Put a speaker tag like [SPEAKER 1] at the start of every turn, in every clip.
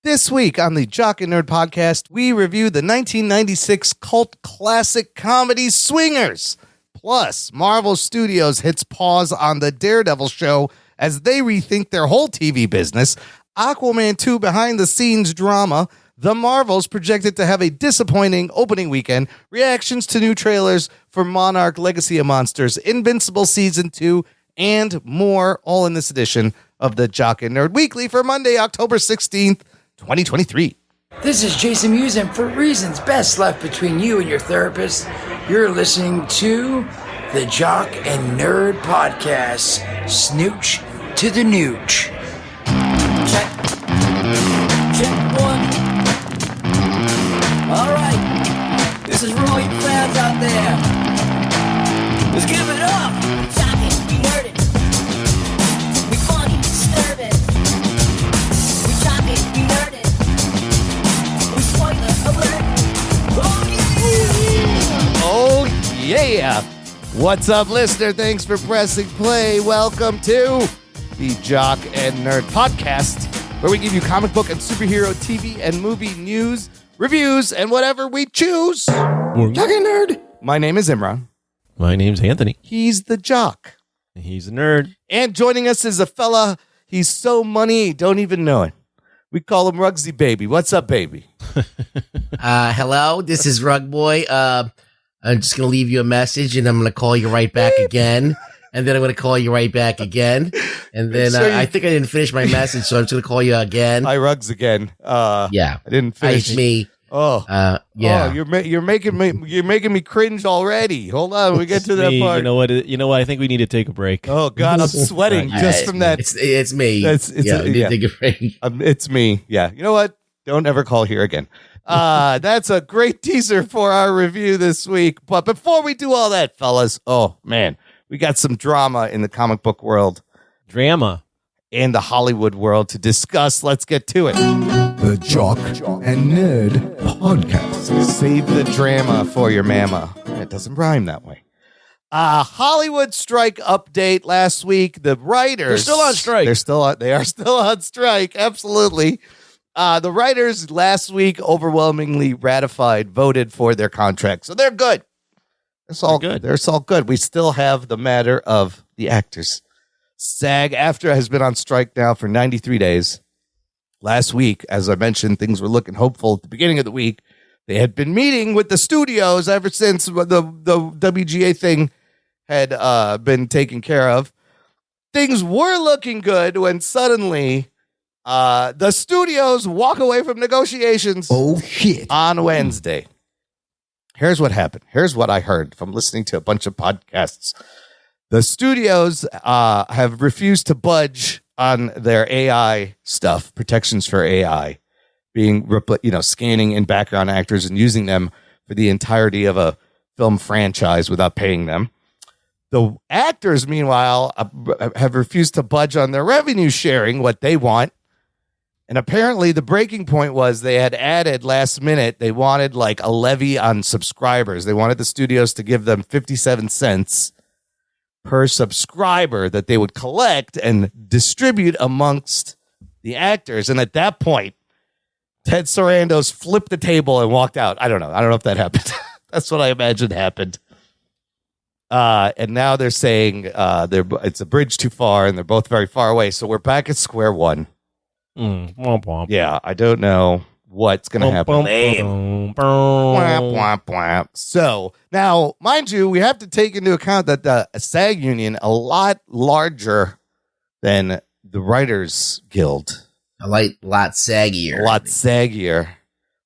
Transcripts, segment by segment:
[SPEAKER 1] This week on the Jock and Nerd podcast, we review the 1996 cult classic comedy Swingers. Plus, Marvel Studios hits pause on the Daredevil show as they rethink their whole TV business. Aquaman 2 behind-the-scenes drama. The Marvels projected to have a disappointing opening weekend. Reactions to new trailers for Monarch Legacy of Monsters, Invincible Season 2, and more, all in this edition of the Jock and Nerd Weekly for Monday, October 16th, 2023.
[SPEAKER 2] This is Jason Mewes, and for reasons best left between you and your therapist, you're listening to the Jock and Nerd Podcast. Snooch to the nooch. Check. Check one. All right. This is for all you fans out there. Let's give it up.
[SPEAKER 3] Jock it, we nerd it. We funny, disturb it. We jock it, we nerd it. We spoiler alert.
[SPEAKER 1] Oh, yeah. What's up, listener? Thanks for pressing play. Welcome to the Jock and Nerd Podcast, where we give you comic book and superhero TV and movie news, reviews, and whatever we choose.
[SPEAKER 2] Jock and Nerd.
[SPEAKER 1] My name is Imran.
[SPEAKER 4] My name's Anthony.
[SPEAKER 1] He's the Jock.
[SPEAKER 4] He's a nerd.
[SPEAKER 1] And joining us is a fella, he's so money, don't even know it. We call him Rugsy Baby. What's up, baby?
[SPEAKER 5] Hello, this is Rug Boy. I'm just going to leave you a message, and I'm going to call you right back again. And then I'm going to call you right back again. And then I think I didn't finish my message, so I'm just going to call you again.
[SPEAKER 1] Hi, Rugs again.
[SPEAKER 5] Yeah.
[SPEAKER 1] I didn't finish.
[SPEAKER 5] It's me.
[SPEAKER 1] Yeah. Oh, you're making me cringe already. Hold on, we get to that part.
[SPEAKER 4] You know what? I think we need to take a break.
[SPEAKER 1] Oh God, I'm sweating just from that.
[SPEAKER 5] It's me. Take a break.
[SPEAKER 1] It's me. Yeah. You know what? Don't ever call here again. That's a great teaser for our review this week. But before we do all that, fellas, oh man, we got some drama in the comic book world,
[SPEAKER 4] Drama.
[SPEAKER 1] and the Hollywood world to discuss. Let's get to it.
[SPEAKER 6] The Jock and Nerd Podcast.
[SPEAKER 1] Save the drama for your mama. It doesn't rhyme that way. Hollywood strike update last week. The writers,
[SPEAKER 4] They're still on strike.
[SPEAKER 1] They are still on strike. Absolutely. The writers last week overwhelmingly voted for their contract. So they're good. It's all good. They're all good. We still have the matter of the actors. SAG-AFTRA has been on strike now for 93 days. Last week, as I mentioned, things were looking hopeful at the beginning of the week. They had been meeting with the studios ever since the WGA thing had been taken care of. Things were looking good when suddenly the studios walk away from negotiations.
[SPEAKER 6] Oh, shit.
[SPEAKER 1] On Wednesday. Here's what happened. Here's what I heard from listening to a bunch of podcasts. The studios have refused to budge on their AI stuff, protections for AI, being scanning in background actors and using them for the entirety of a film franchise without paying them. The actors, meanwhile, have refused to budge on their revenue sharing, what they want. And apparently the breaking point was they had added last minute, they wanted like a levy on subscribers. They wanted the studios to give them 57 cents per subscriber that they would collect and distribute amongst the actors. And at that point, Ted Sarandos flipped the table and walked out. I don't know if that happened. That's what I imagined happened. And now they're saying it's a bridge too far and they're both very far away. So we're back at square one.
[SPEAKER 4] Womp, womp.
[SPEAKER 1] Yeah, I don't know what's going to happen. Womp, womp, womp. So now, mind you, we have to take into account that the SAG union, a lot larger than the Writers Guild.
[SPEAKER 5] A lot saggier.
[SPEAKER 1] A lot saggier.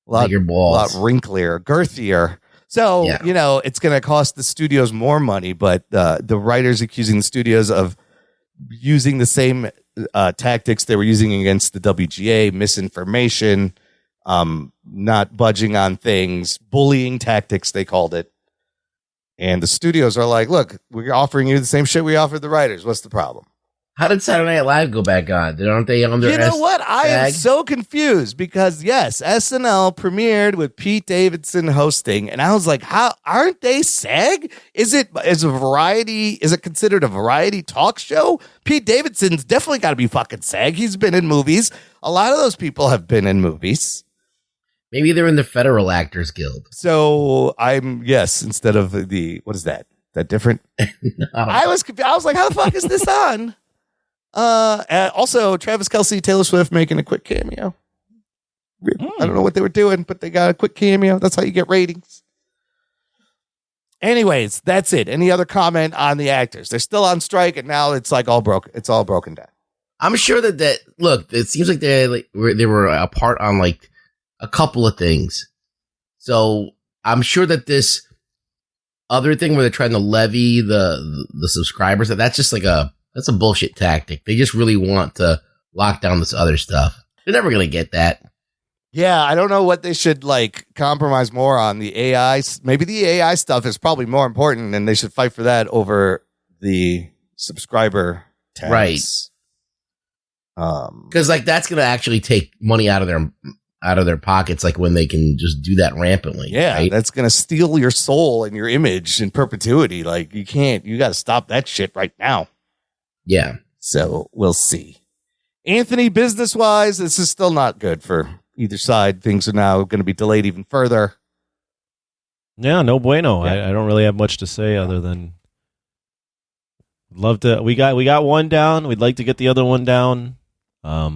[SPEAKER 5] Bigger balls.
[SPEAKER 1] A lot wrinklier, girthier. So, it's going to cost the studios more money, but the writers accusing the studios of using the same tactics they were using against the WGA, misinformation, not budging on things, bullying tactics, they called it. And the studios are like, look, we're offering you the same shit we offered the writers. What's the problem?
[SPEAKER 5] How did Saturday Night Live go back on? Aren't they on their
[SPEAKER 1] You know what? I am
[SPEAKER 5] SAG?
[SPEAKER 1] so confused because yes, SNL premiered with Pete Davidson hosting, and I was like, "How aren't they SAG? Is it considered a variety talk show? Pete Davidson's definitely got to be fucking SAG. He's been in movies. A lot of those people have been in movies.
[SPEAKER 5] Maybe they're in the Federal Actors Guild.
[SPEAKER 1] So instead of what is that? Is that different? I was like, how the fuck is this on? And also, Travis Kelce, Taylor Swift making a quick cameo. I don't know what they were doing, but they got a quick cameo. That's how you get ratings. Anyways, that's it. Any other comment on the actors? They're still on strike, and now it's like all broke. It's all broken down.
[SPEAKER 5] I'm sure that look, it seems like they were apart on like a couple of things. So I'm sure that other thing where they're trying to levy the subscribers, that's just like that's a bullshit tactic. They just really want to lock down this other stuff. They're never going to get that.
[SPEAKER 1] Yeah, I don't know what they should like compromise more on. The AI, maybe the AI stuff is probably more important, and they should fight for that over the subscriber tax.
[SPEAKER 5] Right. Because like that's going to actually take money out of their pockets, like when they can just do that rampantly.
[SPEAKER 1] Yeah,
[SPEAKER 5] right?
[SPEAKER 1] That's going to steal your soul and your image in perpetuity. Like you got to stop that shit right now.
[SPEAKER 5] Yeah.
[SPEAKER 1] So we'll see. Anthony, business-wise, this is still not good for either side. Things are now going to be delayed even further.
[SPEAKER 4] Yeah, no bueno.
[SPEAKER 1] Yeah.
[SPEAKER 4] I don't really have much to say other than love to. We got one down. We'd like to get the other one down. But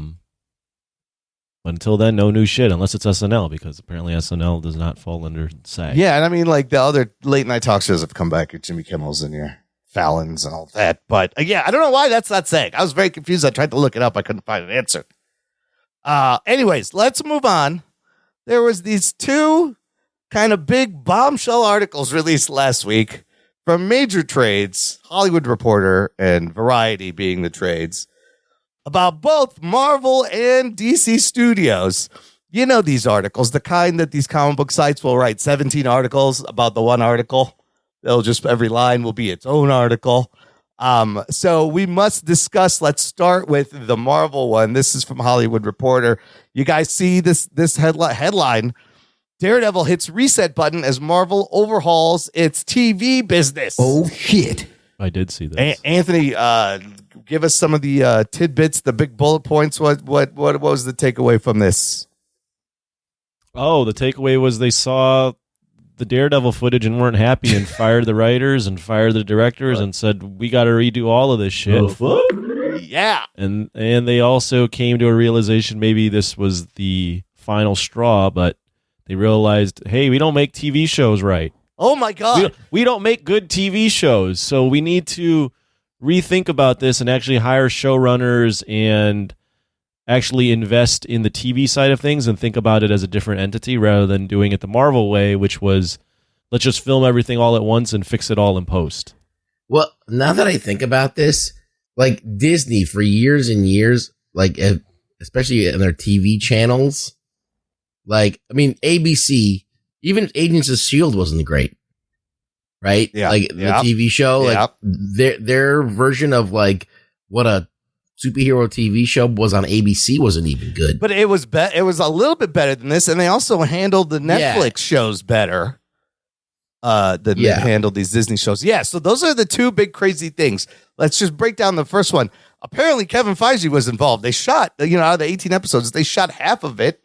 [SPEAKER 4] until then, no new shit unless it's SNL, because apparently SNL does not fall under SAG.
[SPEAKER 1] Yeah, and I mean, like the other late night talk shows have come back. Your Jimmy Kimmel's and your Fallon's and all that. But yeah, I don't know why that's not SAG. I was very confused. I tried to look it up. I couldn't find an answer. Anyways, let's move on. There was these two kind of big bombshell articles released last week from major trades, Hollywood Reporter and Variety being the trades, about both Marvel and DC Studios. You know these articles, the kind that these comic book sites will write 17 articles about the one article. They'll just, every line will be its own article. So we must discuss, let's start with the Marvel one. This is from Hollywood Reporter. You guys see this headline. Daredevil hits reset button as Marvel overhauls its TV business.
[SPEAKER 6] Oh, shit.
[SPEAKER 4] I did see this.
[SPEAKER 1] Anthony, give us some of the tidbits, the big bullet points. What was the takeaway from this?
[SPEAKER 4] Oh, the takeaway was they saw the Daredevil footage and weren't happy and fired the writers and fired the directors and said, we got to redo all of this shit.
[SPEAKER 5] Oh, fuck?
[SPEAKER 1] Yeah.
[SPEAKER 4] And they also came to a realization maybe this was the final straw, but they realized, hey, we don't make TV shows right.
[SPEAKER 1] Oh, my God.
[SPEAKER 4] We don't make good TV shows, so we need to rethink about this and actually hire showrunners and actually invest in the TV side of things and think about it as a different entity rather than doing it the Marvel way, which was let's just film everything all at once and fix it all in post.
[SPEAKER 5] Well, now that I think about this, like Disney for years and years, like especially in their TV channels, like, I mean, ABC, even Agents of S.H.I.E.L.D. wasn't great, right?
[SPEAKER 1] Yeah.
[SPEAKER 5] Like the TV show, like their version of like what a superhero TV show was on ABC wasn't even good.
[SPEAKER 1] But it was it was a little bit better than this, and they also handled the Netflix shows better than they handled these Disney shows. Yeah, so those are the two big crazy things. Let's just break down the first one. Apparently, Kevin Feige was involved. They shot, out of the 18 episodes, they shot half of it,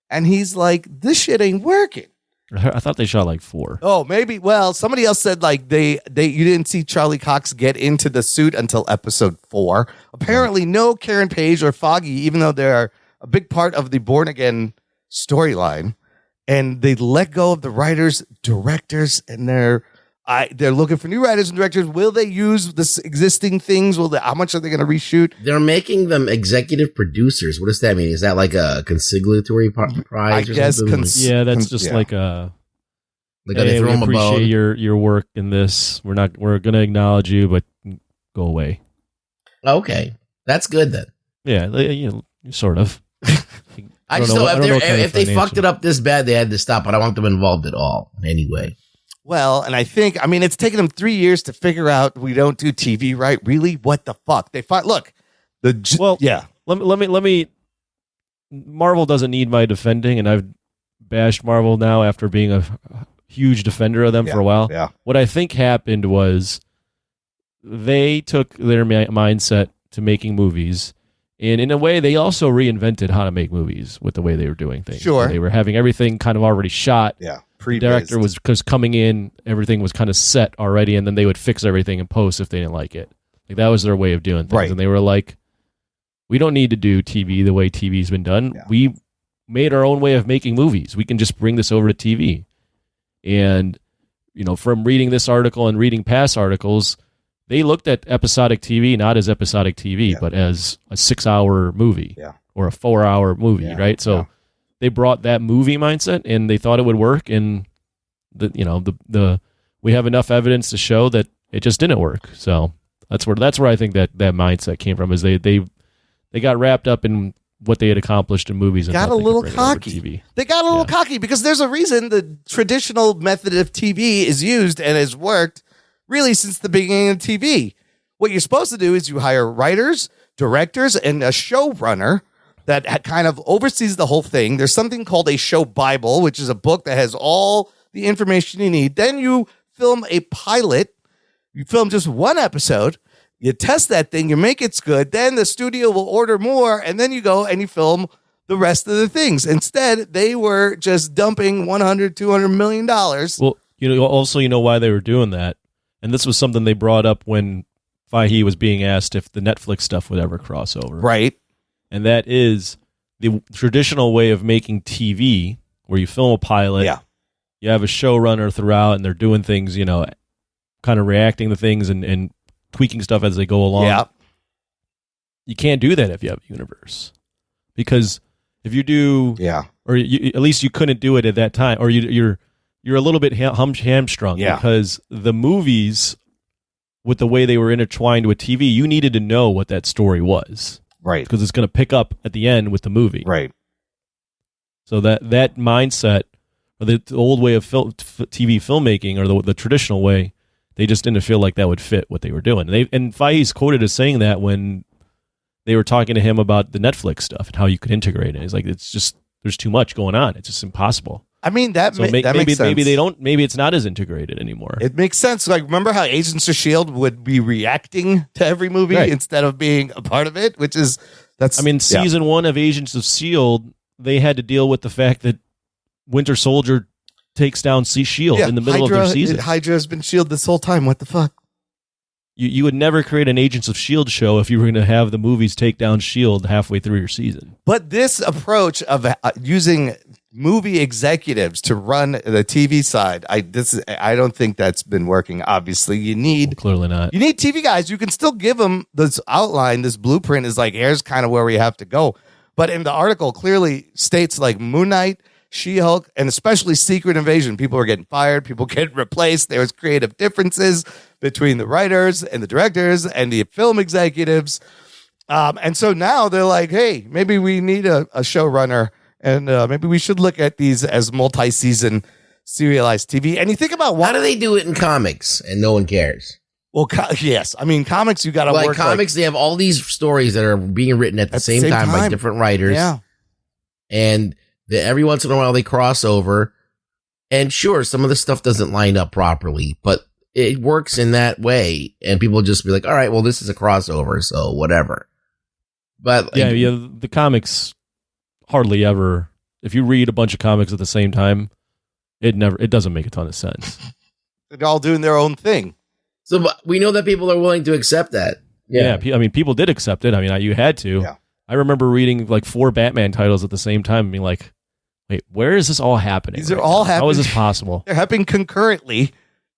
[SPEAKER 1] and he's like, this shit ain't working.
[SPEAKER 4] I thought they shot like 4.
[SPEAKER 1] Oh, maybe. Well, somebody else said like you didn't see Charlie Cox get into the suit until episode 4. Apparently, no Karen Page or Foggy, even though they're a big part of the Born Again storyline, and they let go of the writers, directors, and they're looking for new writers and directors. Will they use this existing things? How much are they going to reshoot?
[SPEAKER 5] They're making them executive producers. What does that mean? Is that like a consiglatory prize?
[SPEAKER 1] I guess.
[SPEAKER 4] Yeah, that's just like a.
[SPEAKER 5] Like
[SPEAKER 4] hey,
[SPEAKER 5] they throw
[SPEAKER 4] we
[SPEAKER 5] them a
[SPEAKER 4] appreciate
[SPEAKER 5] bone.
[SPEAKER 4] your work in this. We're going to acknowledge you, but go away.
[SPEAKER 5] Okay, that's good then.
[SPEAKER 4] Yeah, sort of.
[SPEAKER 5] I just know if they fucked it up this bad, they had to stop. But I want them involved at all in any way.
[SPEAKER 1] Well, and it's taken them 3 years to figure out we don't do TV right. Really? What the fuck? Look, Yeah.
[SPEAKER 4] Let me. Marvel doesn't need my defending, and I've bashed Marvel now after being a huge defender of them for a while.
[SPEAKER 1] Yeah.
[SPEAKER 4] What I think happened was they took their mindset to making movies, and in a way, they also reinvented how to make movies with the way they were doing things.
[SPEAKER 1] Sure.
[SPEAKER 4] They were having everything kind of already shot.
[SPEAKER 1] Yeah.
[SPEAKER 4] The director was because coming in, everything was kind of set already, and then they would fix everything in post if they didn't like it. Like that was their way of doing things,
[SPEAKER 1] Right.
[SPEAKER 4] and they were like, "We don't need to do TV the way TV's been done.
[SPEAKER 1] Yeah.
[SPEAKER 4] We made our own way of making movies. We can just bring this over to TV." And from reading this article and reading past articles, they looked at episodic TV not as episodic TV, but as a 6-hour movie or a 4-hour movie, right? So they brought that movie mindset, and they thought it would work. And we have enough evidence to show that it just didn't work. So that's where I think that mindset came from. Is they got wrapped up in what they had accomplished in movies and
[SPEAKER 1] got a little cocky. They got a little cocky because there's a reason the traditional method of TV is used and has worked really since the beginning of TV. What you're supposed to do is you hire writers, directors, and a showrunner that kind of oversees the whole thing. There's something called a show Bible, which is a book that has all the information you need. Then you film a pilot. You film just one episode. You test that thing, you make it good, then the studio will order more, and then you go and you film the rest of the things. Instead, they were just dumping $100, $200 million.
[SPEAKER 4] Well, also why they were doing that, and this was something they brought up when Fahey was being asked if the Netflix stuff would ever cross over.
[SPEAKER 1] Right.
[SPEAKER 4] And that is the traditional way of making TV, where you film a pilot, you have a showrunner throughout, and they're doing things, kind of reacting to things and tweaking stuff as they go along.
[SPEAKER 1] Yeah.
[SPEAKER 4] You can't do that if you have a universe. Because if you do, or at least you couldn't do it at that time, or you're a little bit hamstrung because the movies, with the way they were intertwined with TV, you needed to know what that story was.
[SPEAKER 1] Right.
[SPEAKER 4] Because it's going to pick up at the end with the movie.
[SPEAKER 1] Right. So
[SPEAKER 4] that mindset, or the old way of TV filmmaking, or the traditional way, they just didn't feel like that would fit what they were doing. And Fahey's quoted as saying that when they were talking to him about the Netflix stuff and how you could integrate it. He's like, it's just, there's too much going on. It's just impossible.
[SPEAKER 1] I mean, that makes sense.
[SPEAKER 4] Maybe it's not as integrated anymore.
[SPEAKER 1] It makes sense. Like, remember how Agents of S.H.I.E.L.D. would be reacting to every movie instead of being a part of it,
[SPEAKER 4] Season 1 of Agents of S.H.I.E.L.D., they had to deal with the fact that Winter Soldier takes down S.H.I.E.L.D. in the middle of their season.
[SPEAKER 1] Hydra has been S.H.I.E.L.D. this whole time. What the fuck?
[SPEAKER 4] You would never create an Agents of S.H.I.E.L.D. show if you were going to have the movies take down S.H.I.E.L.D. halfway through your season.
[SPEAKER 1] But this approach of using movie executives to run the TV side, I don't think that's been working. Obviously,
[SPEAKER 4] clearly not.
[SPEAKER 1] You need TV guys. You can still give them this outline. This blueprint is like, here's kind of where we have to go. But in the article, clearly states like Moon Knight, She-Hulk, and especially Secret Invasion, people are getting fired, people getting replaced. There's creative differences between the writers and the directors and the film executives. And so now they're like, hey, maybe we need a showrunner, and maybe we should look at these as multi-season serialized TV. And you think about
[SPEAKER 5] how do they do it in comics and no one cares?
[SPEAKER 1] Well, yes. I mean, comics, you got to work.
[SPEAKER 5] Comics, they have all these stories that are being written at the same time by different writers.
[SPEAKER 1] Yeah.
[SPEAKER 5] And every once in a while they cross over. And sure, some of the stuff doesn't line up properly, but it works in that way. And people just be like, all right, well, this is a crossover, so whatever. But
[SPEAKER 4] the comics hardly ever, if you read a bunch of comics at the same time, it doesn't make a ton of sense.
[SPEAKER 1] They're all doing their own thing.
[SPEAKER 5] So we know that people are willing to accept that.
[SPEAKER 4] Yeah. I mean, people did accept it. I mean, you had to.
[SPEAKER 1] Yeah.
[SPEAKER 4] I remember reading like 4 Batman titles at the same time and being like, wait, where is this all happening?
[SPEAKER 1] These are all happening.
[SPEAKER 4] How is this possible?
[SPEAKER 1] They're happening concurrently,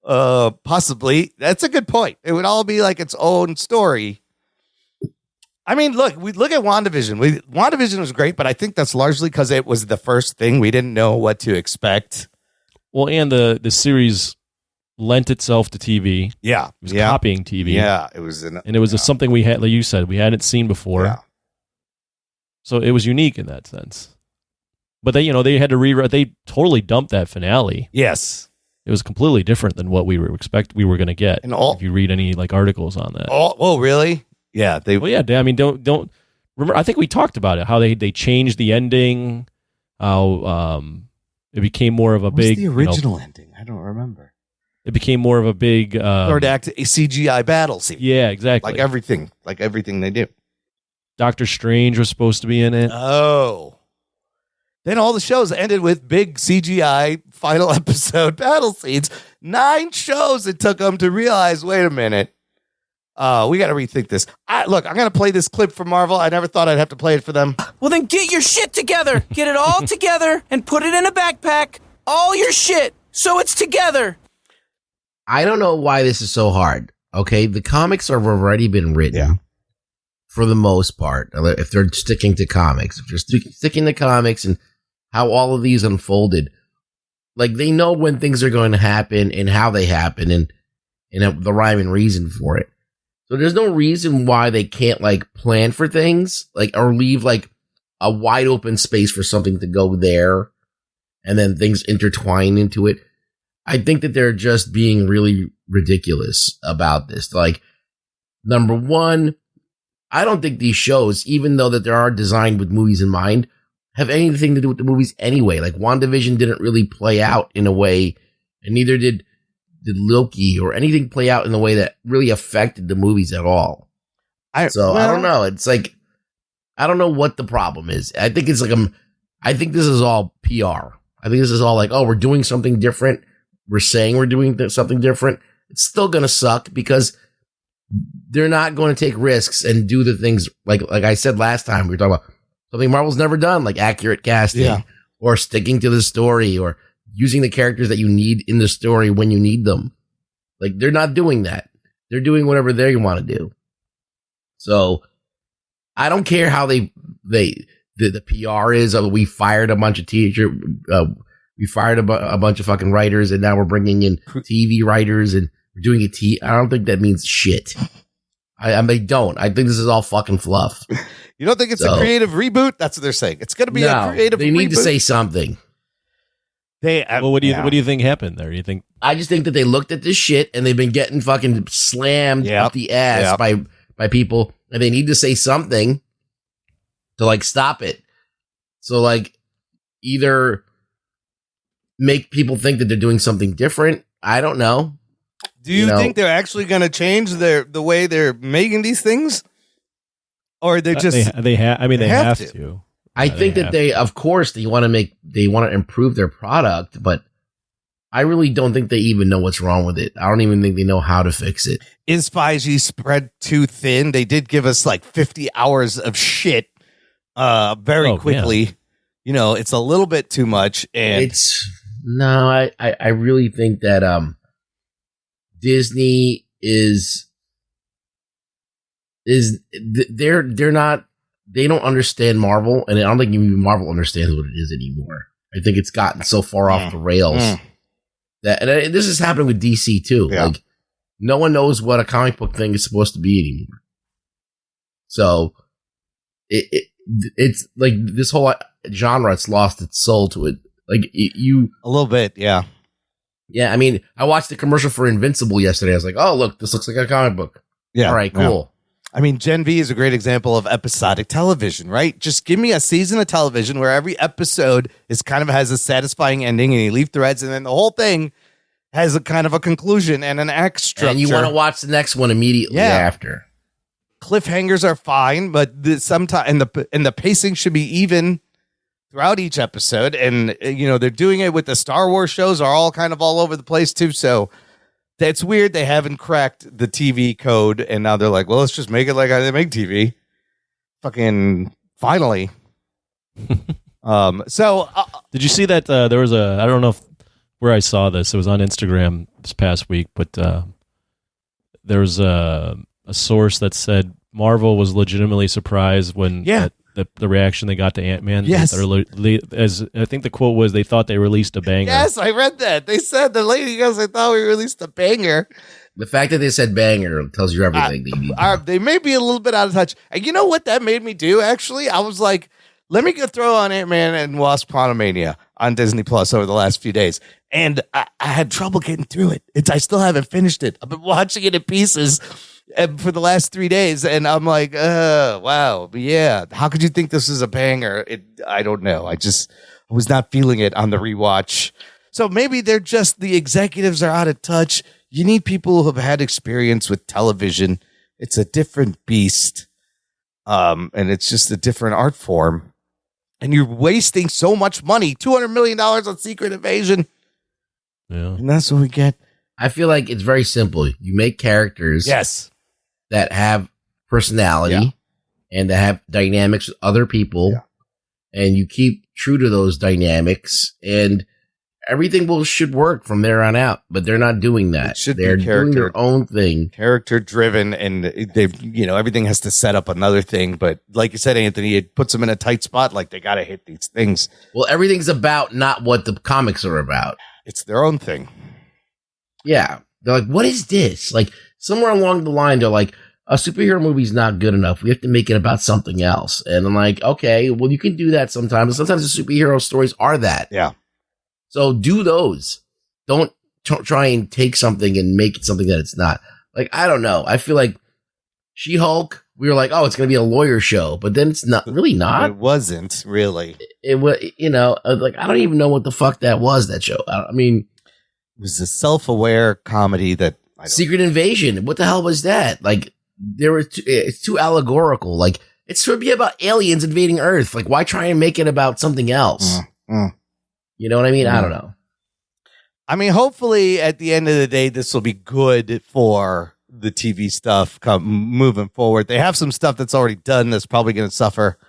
[SPEAKER 1] possibly. That's a good point. It would all be like its own story. I mean, look at WandaVision. WandaVision was great, but I think that's largely because it was the first thing. We didn't know what to expect.
[SPEAKER 4] Well, and the series lent itself to TV.
[SPEAKER 1] Yeah.
[SPEAKER 4] It was copying TV.
[SPEAKER 1] Yeah. It was
[SPEAKER 4] something we had, like you said, we hadn't seen before.
[SPEAKER 1] Yeah.
[SPEAKER 4] So it was unique in that sense. But they had to rewrite. They totally dumped that finale.
[SPEAKER 1] Yes.
[SPEAKER 4] It was completely different than what we were going to get. And if you read any like articles on that.
[SPEAKER 1] Oh, really? Yeah, they.
[SPEAKER 4] Well, yeah. I mean, don't remember. I think we talked about it. How they changed the ending. How it became more of a
[SPEAKER 1] What was
[SPEAKER 4] big
[SPEAKER 1] the original ending? I don't remember.
[SPEAKER 4] It became more of a big
[SPEAKER 1] Third act a CGI battle scene.
[SPEAKER 4] Yeah, exactly.
[SPEAKER 1] Like everything they do.
[SPEAKER 4] Doctor Strange was supposed to be in it.
[SPEAKER 1] Oh. Then all the shows ended with big CGI final episode battle scenes. 9 shows it took them to realize, wait a minute. We got to rethink this. Look, I'm going to play this clip from Marvel. I never thought I'd have to play it for them.
[SPEAKER 7] Well, then get your shit together. Get it all together and put it in a backpack. All your shit. So it's together.
[SPEAKER 5] I don't know why this is so hard. Okay, the comics have already been written for the most part. If they're sticking to comics, if they're sticking to comics and how all of these unfolded, like they know when things are going to happen and how they happen and the rhyme and reason for it. So there's no reason why they can't like plan for things like or leave like a wide open space for something to go there and then things intertwine into it. I think that they're just being really ridiculous about this. Like, number one, I don't think these shows, even though that they are designed with movies in mind, have anything to do with the movies anyway. Like, WandaVision didn't really play out in a way, and neither did Loki or anything play out in a way that really affected the movies at all. I don't know. It's like, I don't know what the problem is. I think it's like, I think this is all PR. I think this is all like, oh, we're doing something different. We're saying we're doing something different. It's still going to suck because they're not going to take risks and do the things like I said last time. We were talking about something Marvel's never done, like accurate casting or sticking to the story or using the characters that you need in the story when you need them. Like they're not doing that. They're doing whatever they want to do. So I don't care how the PR is. We fired a bunch of teachers. We fired a bunch of fucking writers, and now we're bringing in TV writers, and we're doing I don't think that means shit. I don't. I think this is all fucking fluff.
[SPEAKER 1] You don't think it's a creative reboot? That's what they're saying. It's going to be a creative reboot.
[SPEAKER 5] They need to say something.
[SPEAKER 4] Well, what do you think happened there? You think?
[SPEAKER 5] I just think that they looked at this shit, and they've been getting fucking slammed up the ass by people, and they need to say something to like stop it. So like either make people think that they're doing something different. I don't know.
[SPEAKER 1] Do you think they're actually going to change the way they're making these things, or they just
[SPEAKER 4] they have to.
[SPEAKER 5] I think that they, of course, they want to improve their product, but I really don't think they even know what's wrong with it. I don't even think they know how to fix it.
[SPEAKER 1] Is 5G spread too thin? They did give us like 50 hours of shit very quickly. Yeah. You know, it's a little bit too much, and
[SPEAKER 5] I really think that Disney they don't understand Marvel, and I don't think even Marvel understands what it is anymore. I think it's gotten so far off the rails that, and this is happening with DC too. Yeah. Like no one knows what a comic book thing is supposed to be anymore. So it's like this whole genre, it's lost its soul to it. Like
[SPEAKER 1] a little bit, yeah.
[SPEAKER 5] Yeah, I mean, I watched the commercial for Invincible yesterday. I was like, oh, look, this looks like a comic book. Yeah. All right, cool.
[SPEAKER 1] Yeah. I mean, Gen V is a great example of episodic television, right? Just give me a season of television where every episode has a satisfying ending and you leave threads, and then the whole thing has a kind of a conclusion and an act structure.
[SPEAKER 5] And you want to watch the next one immediately after.
[SPEAKER 1] Cliffhangers are fine, but sometimes and the pacing should be even throughout each episode, and they're doing it with the Star Wars shows are all kind of all over the place too. So it's weird they haven't cracked the TV code, and now they're like, well, let's just make it like how they make TV. Fucking finally.
[SPEAKER 4] Did you see that there was I don't know where I saw this. It was on Instagram this past week, but there was a source that said Marvel was legitimately surprised when the reaction they got to Ant-Man.
[SPEAKER 1] Yes.
[SPEAKER 4] As I think the quote was, they thought they released a banger.
[SPEAKER 1] Yes, I read that. They said, the lady goes, I thought we released a banger.
[SPEAKER 5] The fact that they said banger tells you everything they need.
[SPEAKER 1] They may be a little bit out of touch. And you know what that made me do, actually? I was like, let me go throw on Ant-Man and Wasp: Quantumania on Disney Plus over the last few days. And I had trouble getting through it. I still haven't finished it. I've been watching it in pieces for the last 3 days, and I'm like, wow, yeah. How could you think this is a banger? I don't know. I was not feeling it on the rewatch. So maybe they're just, the executives are out of touch. You need people who have had experience with television. It's a different beast, and it's just a different art form. And you're wasting so much money, $200 million on Secret Invasion.
[SPEAKER 4] Yeah.
[SPEAKER 1] And that's what we get.
[SPEAKER 5] I feel like it's very simple. You make characters that have personality and that have dynamics with other people, and you keep true to those dynamics, and everything should work from there on out. But they're not doing that. They're doing their own thing,
[SPEAKER 1] character driven, and everything has to set up another thing. But like you said, Anthony, it puts them in a tight spot. Like they got to hit these things.
[SPEAKER 5] Well, everything's about not what the comics are about.
[SPEAKER 1] It's their own thing.
[SPEAKER 5] Yeah. They're like, what is this? Like somewhere along the line, they're like, a superhero movie's not good enough. We have to make it about something else. And I'm like, okay, well, you can do that sometimes. Sometimes the superhero stories are that.
[SPEAKER 1] Yeah.
[SPEAKER 5] So do those. Don't try and take something and make it something that it's not. Like, I don't know. I feel like She-Hulk, we were like, oh, it's going to be a lawyer show. But then it's not really not.
[SPEAKER 1] It wasn't really.
[SPEAKER 5] It was, like, I don't even know what the fuck that was, that show. I mean,
[SPEAKER 1] it was a self-aware comedy that
[SPEAKER 5] Secret Invasion. What the hell was that? Like, it's too allegorical. Like, it should be about aliens invading Earth. Like, why try and make it about something else? You know what I mean? I don't know.
[SPEAKER 1] I mean, hopefully at the end of the day, this will be good for the TV stuff moving forward. They have some stuff that's already done that's probably going to suffer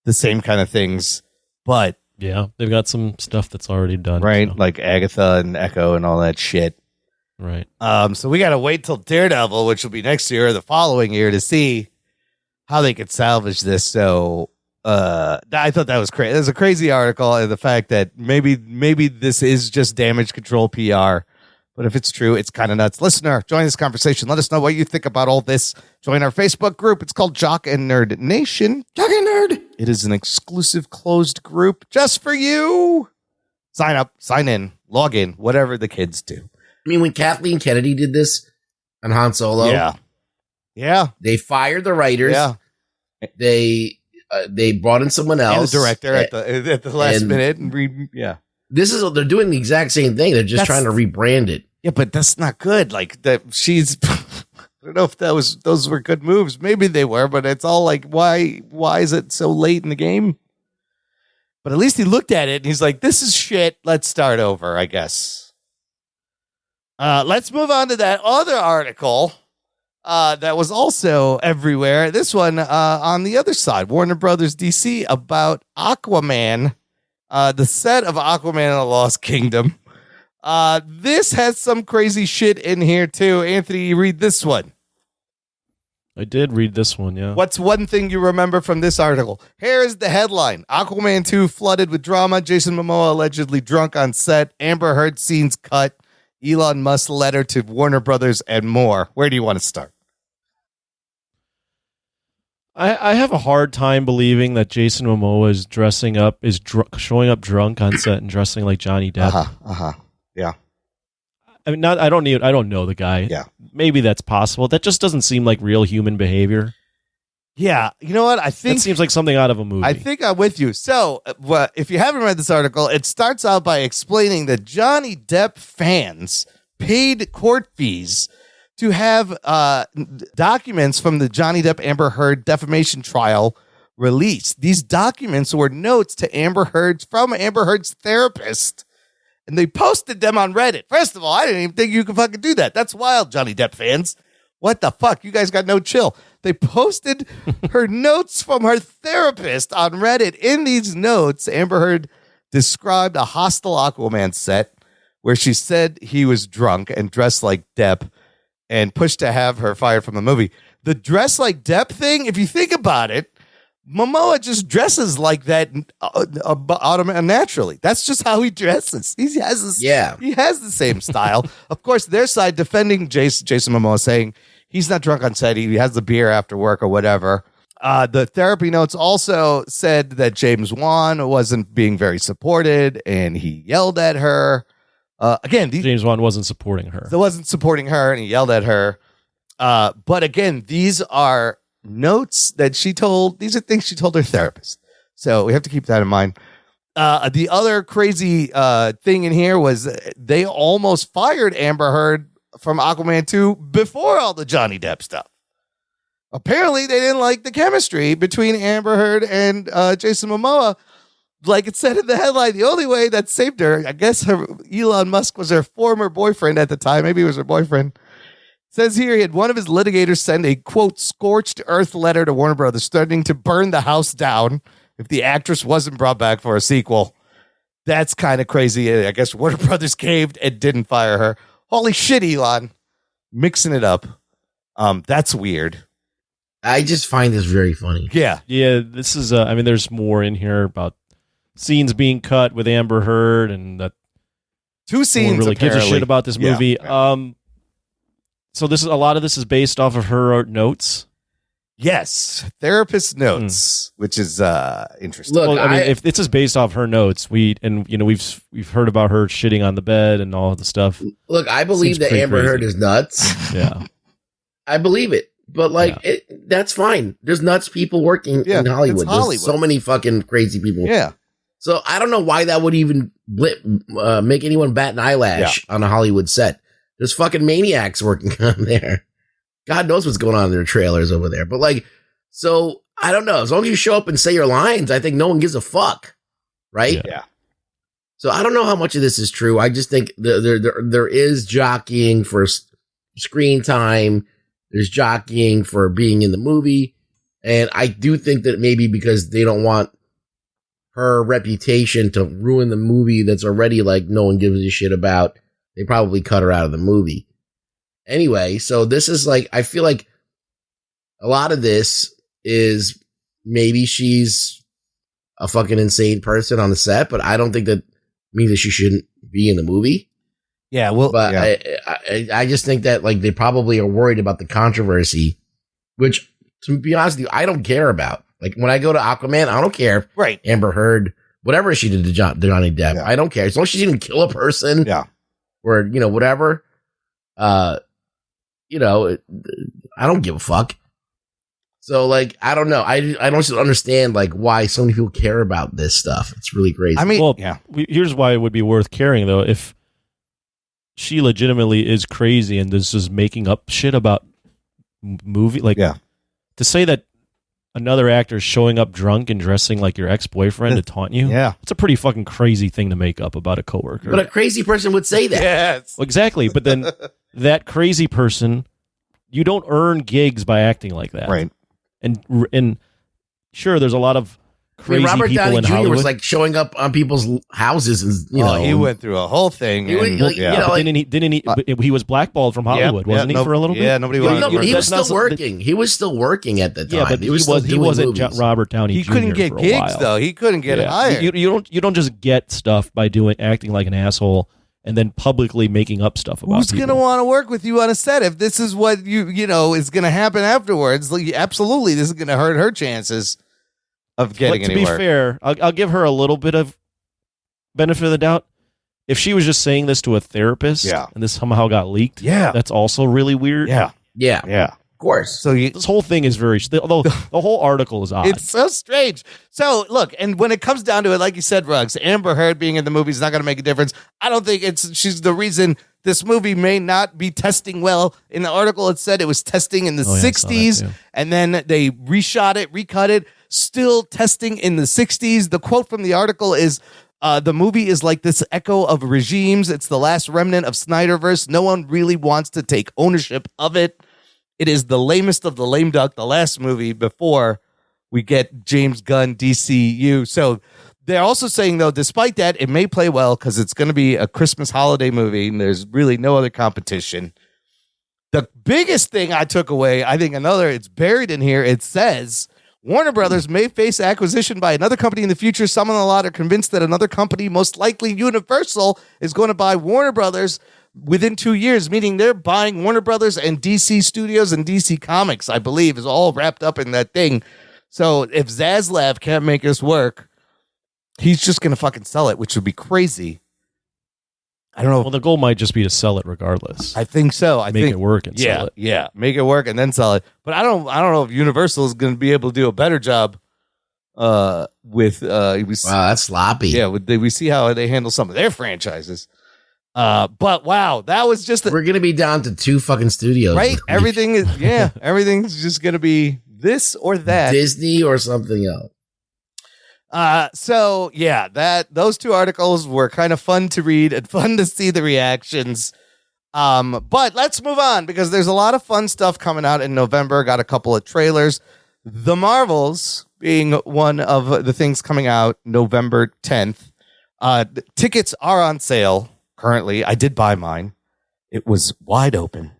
[SPEAKER 1] the same kind of things, but
[SPEAKER 4] yeah, they've got some stuff that's already done,
[SPEAKER 1] right?
[SPEAKER 4] So.
[SPEAKER 1] Like Agatha and Echo and all that shit.
[SPEAKER 4] Right.
[SPEAKER 1] So we got to wait till Daredevil, which will be next year or the following year, to see how they could salvage this. So I thought that was crazy. There's a crazy article, and the fact that maybe this is just damage control PR. But if it's true, it's kind of nuts. Listener, join this conversation. Let us know what you think about all this. Join our Facebook group. It's called Jock and Nerd Nation.
[SPEAKER 2] Jock and Nerd.
[SPEAKER 1] It is an exclusive closed group just for you. Sign up, sign in, log in, whatever the kids do.
[SPEAKER 5] I mean, when Kathleen Kennedy did this on Han Solo,
[SPEAKER 1] yeah,
[SPEAKER 5] they fired the writers.
[SPEAKER 1] Yeah,
[SPEAKER 5] they brought in someone else,
[SPEAKER 1] and the director at the last minute, and
[SPEAKER 5] they're doing the exact same thing. They're just trying to rebrand it.
[SPEAKER 1] Yeah, but that's not good. Like that, she's. I don't know if those were good moves. Maybe they were, but it's all like, why is it so late in the game? But at least he looked at it and he's like, this is shit. Let's start over, I guess. Let's move on to that other article that was also everywhere. This one on the other side, Warner Brothers DC, about Aquaman, the set of Aquaman and the Lost Kingdom. This has some crazy shit in here too. Anthony, you read this one.
[SPEAKER 4] I did read this one, yeah.
[SPEAKER 1] What's one thing you remember from this article? Here is the headline. Aquaman 2 flooded with drama. Jason Momoa allegedly drunk on set. Amber Heard scenes cut. Elon Musk letter to Warner Brothers and more. Where do you want to start?
[SPEAKER 4] I have a hard time believing that Jason Momoa is showing up drunk on set and dressing like Johnny Depp.
[SPEAKER 1] Yeah.
[SPEAKER 4] I mean, I don't know the guy.
[SPEAKER 1] Yeah.
[SPEAKER 4] Maybe that's possible. That just doesn't seem like real human behavior.
[SPEAKER 1] Yeah. You know what? I think
[SPEAKER 4] that seems like something out of a movie.
[SPEAKER 1] I think I'm with you. So, if you haven't read this article, it starts out by explaining that Johnny Depp fans paid court fees to have documents from the Johnny Depp Amber Heard defamation trial released. These documents were notes to from Amber Heard's therapist. And they posted them on Reddit. First of all, I didn't even think you could fucking do that. That's wild, Johnny Depp fans. What the fuck? You guys got no chill. They posted her notes from her therapist on Reddit. In these notes, Amber Heard described a hostile Aquaman set where she said he was drunk and dressed like Depp and pushed to have her fired from the movie. The dress like Depp thing, if you think about it, Momoa just dresses like that naturally. That's just how he dresses. He has the same style. Of course, their side defending Jason Momoa, saying he's not drunk on set. He has the beer after work or whatever. The therapy notes also said that James Wan wasn't being very supported and he yelled at her. Again,
[SPEAKER 4] James Wan wasn't supporting her.
[SPEAKER 1] And he yelled at her. But again, these are notes that she told. These are things she told her therapist. So we have to keep that in mind. The other crazy thing in here was they almost fired Amber Heard from Aquaman 2 before all the Johnny Depp stuff. Apparently, they didn't like the chemistry between Amber Heard and Jason Momoa. Like it said in the headline, the only way that saved her, I guess Elon Musk was her former boyfriend at the time. Maybe he was her boyfriend. It says here he had one of his litigators send a, quote, scorched earth letter to Warner Brothers threatening to burn the house down if the actress wasn't brought back for a sequel. That's kind of crazy. I guess Warner Brothers caved and didn't fire her. Holy shit, Elon. Mixing it up. That's weird.
[SPEAKER 5] I just find this very funny.
[SPEAKER 1] Yeah.
[SPEAKER 4] Yeah, this is, I mean, there's more in here about scenes being cut with Amber Heard and that
[SPEAKER 1] 2 scenes
[SPEAKER 4] no one really gives a shit about this movie.
[SPEAKER 1] Yeah.
[SPEAKER 4] So this is a lot of this is based off of her notes.
[SPEAKER 1] Yes, therapist notes, which is interesting.
[SPEAKER 5] Look,
[SPEAKER 4] Well, I mean, if this is based off her notes, we've heard about her shitting on the bed and all the stuff.
[SPEAKER 5] Look, I believe
[SPEAKER 4] Seems
[SPEAKER 5] that
[SPEAKER 4] pretty
[SPEAKER 5] Amber
[SPEAKER 4] crazy.
[SPEAKER 5] Heard is nuts.
[SPEAKER 4] Yeah,
[SPEAKER 5] I believe it. But that's fine. There's nuts people working in Hollywood.
[SPEAKER 1] it's Hollywood.
[SPEAKER 5] There's so many fucking crazy people.
[SPEAKER 1] Yeah.
[SPEAKER 5] So I don't know why that would even make anyone bat an eyelash on a Hollywood set. There's fucking maniacs working on there. God knows what's going on in their trailers over there. But so I don't know. As long as you show up and say your lines, I think no one gives a fuck. Right?
[SPEAKER 1] Yeah.
[SPEAKER 5] So I don't know how much of this is true. I just think there is jockeying for screen time. There's jockeying for being in the movie. And I do think that maybe because they don't want her reputation to ruin the movie that's already no one gives a shit about, they probably cut her out of the movie. Anyway, so this is I feel like a lot of this is maybe she's a fucking insane person on the set, but I don't think that means that she shouldn't be in the movie.
[SPEAKER 1] Yeah, well,
[SPEAKER 5] but I just think that they probably are worried about the controversy, which to be honest with you, I don't care about. When I go to Aquaman, I don't care.
[SPEAKER 1] Right.
[SPEAKER 5] Amber Heard, whatever she did to Johnny Depp, I don't care. As long as she didn't kill a person.
[SPEAKER 1] Yeah.
[SPEAKER 5] Or, whatever. I don't give a fuck. So, I don't know. I don't just understand, why so many people care about this stuff. It's really crazy.
[SPEAKER 1] I mean,
[SPEAKER 4] well, here's why it would be worth caring, though. If she legitimately is crazy and this is making up shit about movie, to say that another actor is showing up drunk and dressing like your ex-boyfriend to taunt you, it's a pretty fucking crazy thing to make up about a coworker.
[SPEAKER 5] But a crazy person would say that.
[SPEAKER 1] Yes.
[SPEAKER 4] Well, exactly. But then that crazy person, you don't earn gigs by acting like that.
[SPEAKER 1] Right.
[SPEAKER 4] And sure, there's a lot of crazy
[SPEAKER 5] Robert
[SPEAKER 4] people
[SPEAKER 5] Downey
[SPEAKER 4] in
[SPEAKER 5] Jr.
[SPEAKER 4] Hollywood.
[SPEAKER 5] was showing up on people's houses and
[SPEAKER 1] he went through a whole thing.
[SPEAKER 4] He was blackballed from Hollywood, wasn't he, for a little bit?
[SPEAKER 1] Yeah, nobody wanted to work
[SPEAKER 5] he was
[SPEAKER 1] there.
[SPEAKER 5] still working. He was still working at the time.
[SPEAKER 4] Yeah, but he wasn't Robert Downey Jr.
[SPEAKER 1] He couldn't get
[SPEAKER 4] for a
[SPEAKER 1] gigs
[SPEAKER 4] while.
[SPEAKER 1] though. He couldn't get hired.
[SPEAKER 4] You don't just get stuff by acting like an asshole and then publicly making up stuff about
[SPEAKER 1] Who's
[SPEAKER 4] people.
[SPEAKER 1] going to want to work with you on a set if this is what is going to happen afterwards? Absolutely, this is going to hurt her chances of getting
[SPEAKER 4] to
[SPEAKER 1] anywhere.
[SPEAKER 4] be fair, I'll give her a little bit of benefit of the doubt. If she was just saying this to a therapist and this somehow got leaked, that's also really weird.
[SPEAKER 5] Yeah. Of course.
[SPEAKER 1] So
[SPEAKER 4] this whole thing is although the whole article is odd.
[SPEAKER 1] It's so strange. So look, and when it comes down to it, like you said, Ruggs, Amber Heard being in the movie is not going to make a difference. I don't think she's the reason this movie may not be testing well. In the article, it said it was testing in the 60s, and then they reshot it, recut it, still testing in the 60s. The quote from the article is, the movie is like this echo of regimes. It's the last remnant of Snyderverse. No one really wants to take ownership of it. It is the lamest of the lame duck, the last movie before we get James Gunn DCU. So they're also saying, though, despite that, it may play well because it's going to be a Christmas holiday movie and there's really no other competition. The biggest thing I took away, I think it's buried in here. It says Warner Brothers may face acquisition by another company in the future. Some on the lot are convinced that another company, most likely Universal, is going to buy Warner Brothers within 2 years, meaning they're buying Warner Brothers and DC Studios and DC Comics, I believe, is all wrapped up in that thing. So if Zaslav can't make this work, he's just going to fucking sell it, which would be crazy. I don't know.
[SPEAKER 4] Well, the goal might just be to sell it regardless.
[SPEAKER 1] I think so. I
[SPEAKER 4] Make
[SPEAKER 1] think
[SPEAKER 4] it work and
[SPEAKER 1] yeah,
[SPEAKER 4] sell it.
[SPEAKER 1] Yeah, make it work and then sell it. But I don't know if Universal is going to be able to do a better job with
[SPEAKER 5] Wow, that's sloppy.
[SPEAKER 1] yeah, we see how they handle some of their franchises. But wow, that was just
[SPEAKER 5] We're gonna be down to 2 fucking studios,
[SPEAKER 1] right. Everything is everything's just going to be this or that.
[SPEAKER 5] Disney or something else.
[SPEAKER 1] So yeah, those 2 articles were kind of fun to read and fun to see the reactions. But let's move on because there's a lot of fun stuff coming out in November. Got a couple of trailers. The Marvels being one of the things coming out November 10th. The tickets are on sale currently. I did buy mine. It was wide open.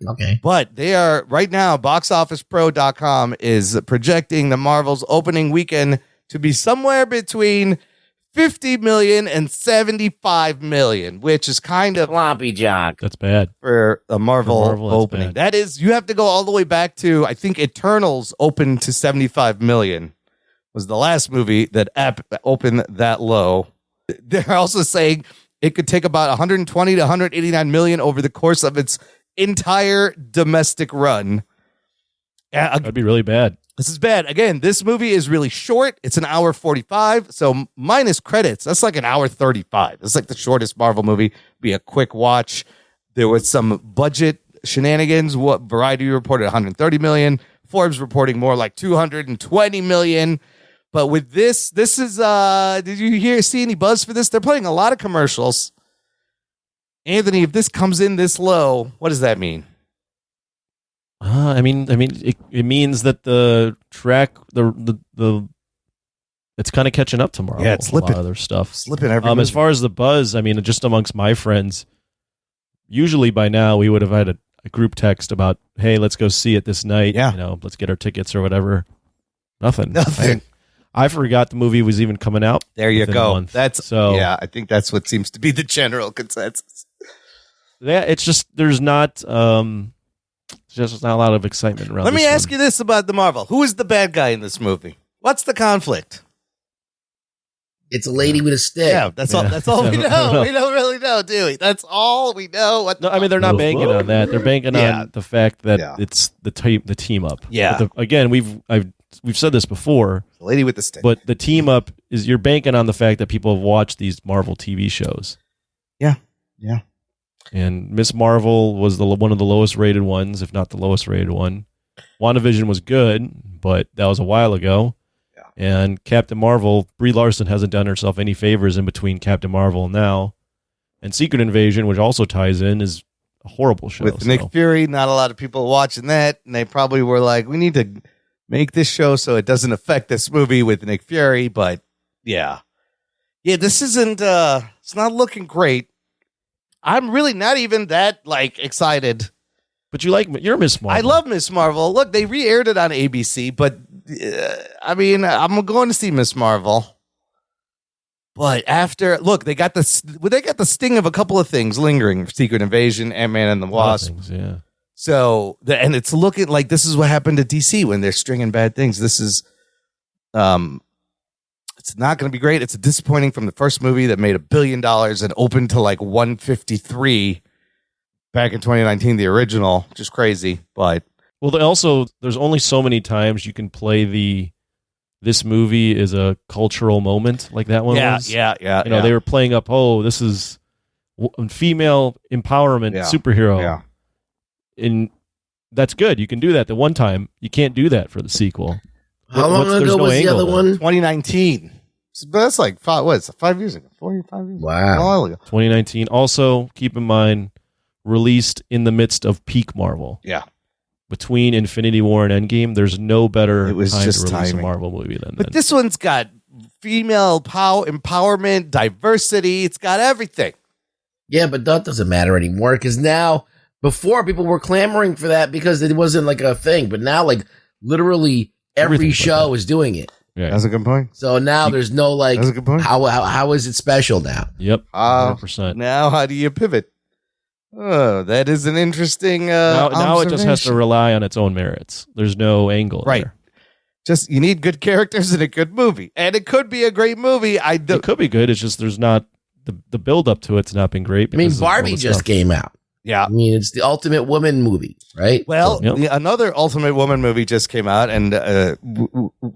[SPEAKER 5] Okay.
[SPEAKER 1] But they are right now, boxofficepro.com is projecting the Marvels opening weekend to be somewhere between 50 million and 75 million, which is kind of
[SPEAKER 2] Floppy Jock.
[SPEAKER 4] That's bad.
[SPEAKER 1] for a Marvel,
[SPEAKER 4] For Marvel, that's
[SPEAKER 1] opening.
[SPEAKER 4] bad.
[SPEAKER 1] That is, you have to go all the way back to, I think Eternals opened to 75 million was the last movie that opened that low. They're also saying it could take about 120 to 189 million over the course of its entire domestic run.
[SPEAKER 4] That'd be really bad.
[SPEAKER 1] This is bad. Again, this movie is really short. It's an hour 45. So minus credits, that's like an hour 35. It's like the shortest Marvel movie. Be a quick watch. There was some budget shenanigans. What Variety reported 130 million. Forbes reporting more like 220 million. But with this is did you see any buzz for this? They're playing a lot of commercials. Anthony, if this comes in this low, what does that mean?
[SPEAKER 4] I mean, it means that the track, the it's kind of catching up tomorrow.
[SPEAKER 1] Yeah, it's slipping.
[SPEAKER 4] A lot of their stuff.
[SPEAKER 1] Slipping every
[SPEAKER 4] As
[SPEAKER 1] movie.
[SPEAKER 4] far as the buzz, I mean, just amongst my friends, usually by now we would have had a group text about, hey, let's go see it this night.
[SPEAKER 1] Yeah.
[SPEAKER 4] You know, let's get our tickets or whatever. Nothing.
[SPEAKER 1] Nothing.
[SPEAKER 4] I forgot the movie was even coming out.
[SPEAKER 1] There you
[SPEAKER 4] within a
[SPEAKER 1] go.
[SPEAKER 4] month.
[SPEAKER 1] That's
[SPEAKER 4] so.
[SPEAKER 1] yeah. I think that's what seems to be the general consensus.
[SPEAKER 4] Yeah, it's just there's not just not a lot of excitement around.
[SPEAKER 1] Let me
[SPEAKER 4] this
[SPEAKER 1] ask
[SPEAKER 4] one.
[SPEAKER 1] you this about the Marvel: who is the bad guy in this movie? What's the conflict?
[SPEAKER 5] It's a lady with a stick.
[SPEAKER 1] Yeah, that's all. That's all we know. We don't really know, do we? That's all we know. What?
[SPEAKER 4] No, I mean they're not banking on that. They're banking
[SPEAKER 1] Yeah.
[SPEAKER 4] on the fact that
[SPEAKER 1] Yeah.
[SPEAKER 4] it's the team up.
[SPEAKER 1] Yeah.
[SPEAKER 4] But again, we've said this before,
[SPEAKER 1] The lady with the stick.
[SPEAKER 4] but the team up is you're banking on the fact that people have watched these Marvel TV shows.
[SPEAKER 1] Yeah. Yeah.
[SPEAKER 4] And Miss Marvel was one of the lowest rated ones, if not the lowest rated one. WandaVision was good, but that was a while ago.
[SPEAKER 1] Yeah.
[SPEAKER 4] And Captain Marvel, Brie Larson hasn't done herself any favors in between Captain Marvel and now. And Secret Invasion, which also ties in, is a horrible show.
[SPEAKER 1] With Nick Fury, not a lot of people watching that, and they probably were like, "We need to make this show so it doesn't affect this movie with Nick Fury." But yeah, this isn't. It's not looking great. I'm really not even that excited.
[SPEAKER 4] But you're Miss Marvel.
[SPEAKER 1] I love Miss Marvel. Look, they re-aired it on ABC, but I mean, I'm going to see Miss Marvel. But they got the sting of a couple of things lingering: Secret Invasion, Ant-Man and the Wasp.
[SPEAKER 4] Yeah.
[SPEAKER 1] So, and it's looking like this is what happened to DC when they're stringing bad things. This is, it's not going to be great. It's disappointing from the first movie that made $1 billion and opened to 153 back in 2019, the original, which is crazy. But
[SPEAKER 4] Well, there's only so many times you can play this movie is a cultural moment like that one was.
[SPEAKER 1] yeah.
[SPEAKER 4] You know, they were playing up, this is female empowerment superhero.
[SPEAKER 1] Yeah.
[SPEAKER 4] And that's good. You can do that the one time. You can't do that for the sequel.
[SPEAKER 5] How long ago was the other one?
[SPEAKER 1] 2019. That's 5 years ago? 4 or 5 years ago?
[SPEAKER 5] Wow.
[SPEAKER 1] A while ago.
[SPEAKER 4] 2019. Also, keep in mind, released in the midst of peak Marvel.
[SPEAKER 1] Yeah.
[SPEAKER 4] Between Infinity War and Endgame, there's no better
[SPEAKER 1] It was
[SPEAKER 4] time
[SPEAKER 1] just
[SPEAKER 4] to release
[SPEAKER 1] timing.
[SPEAKER 4] a Marvel movie than
[SPEAKER 1] But
[SPEAKER 4] that.
[SPEAKER 1] this one's got female empowerment, diversity. It's got everything.
[SPEAKER 5] Yeah, but that doesn't matter anymore because now, before people were clamoring for that because it wasn't a thing, but now literally every
[SPEAKER 4] Everything's
[SPEAKER 5] show
[SPEAKER 4] like
[SPEAKER 5] is doing it.
[SPEAKER 4] Yeah.
[SPEAKER 1] That's a good point.
[SPEAKER 5] So now there's no
[SPEAKER 1] That's a good point.
[SPEAKER 5] how is it special now?
[SPEAKER 4] Yep. 100%.
[SPEAKER 1] Now, how do you pivot? Oh, that is an interesting.
[SPEAKER 4] Now it just has to
[SPEAKER 1] observation.
[SPEAKER 4] rely on its own merits. There's no angle.
[SPEAKER 1] Right.
[SPEAKER 4] there.
[SPEAKER 1] Just you need good characters and a good movie, and it could be a great movie.
[SPEAKER 4] It could be good. It's just there's not the build up to it's not been great.
[SPEAKER 5] I mean,
[SPEAKER 4] because of all
[SPEAKER 5] Barbie
[SPEAKER 4] the
[SPEAKER 5] just
[SPEAKER 4] stuff.
[SPEAKER 5] came out.
[SPEAKER 1] Yeah.
[SPEAKER 5] I mean, it's the ultimate woman movie, right?
[SPEAKER 1] Well,
[SPEAKER 4] Yep.
[SPEAKER 1] another Ultimate Woman movie just came out, and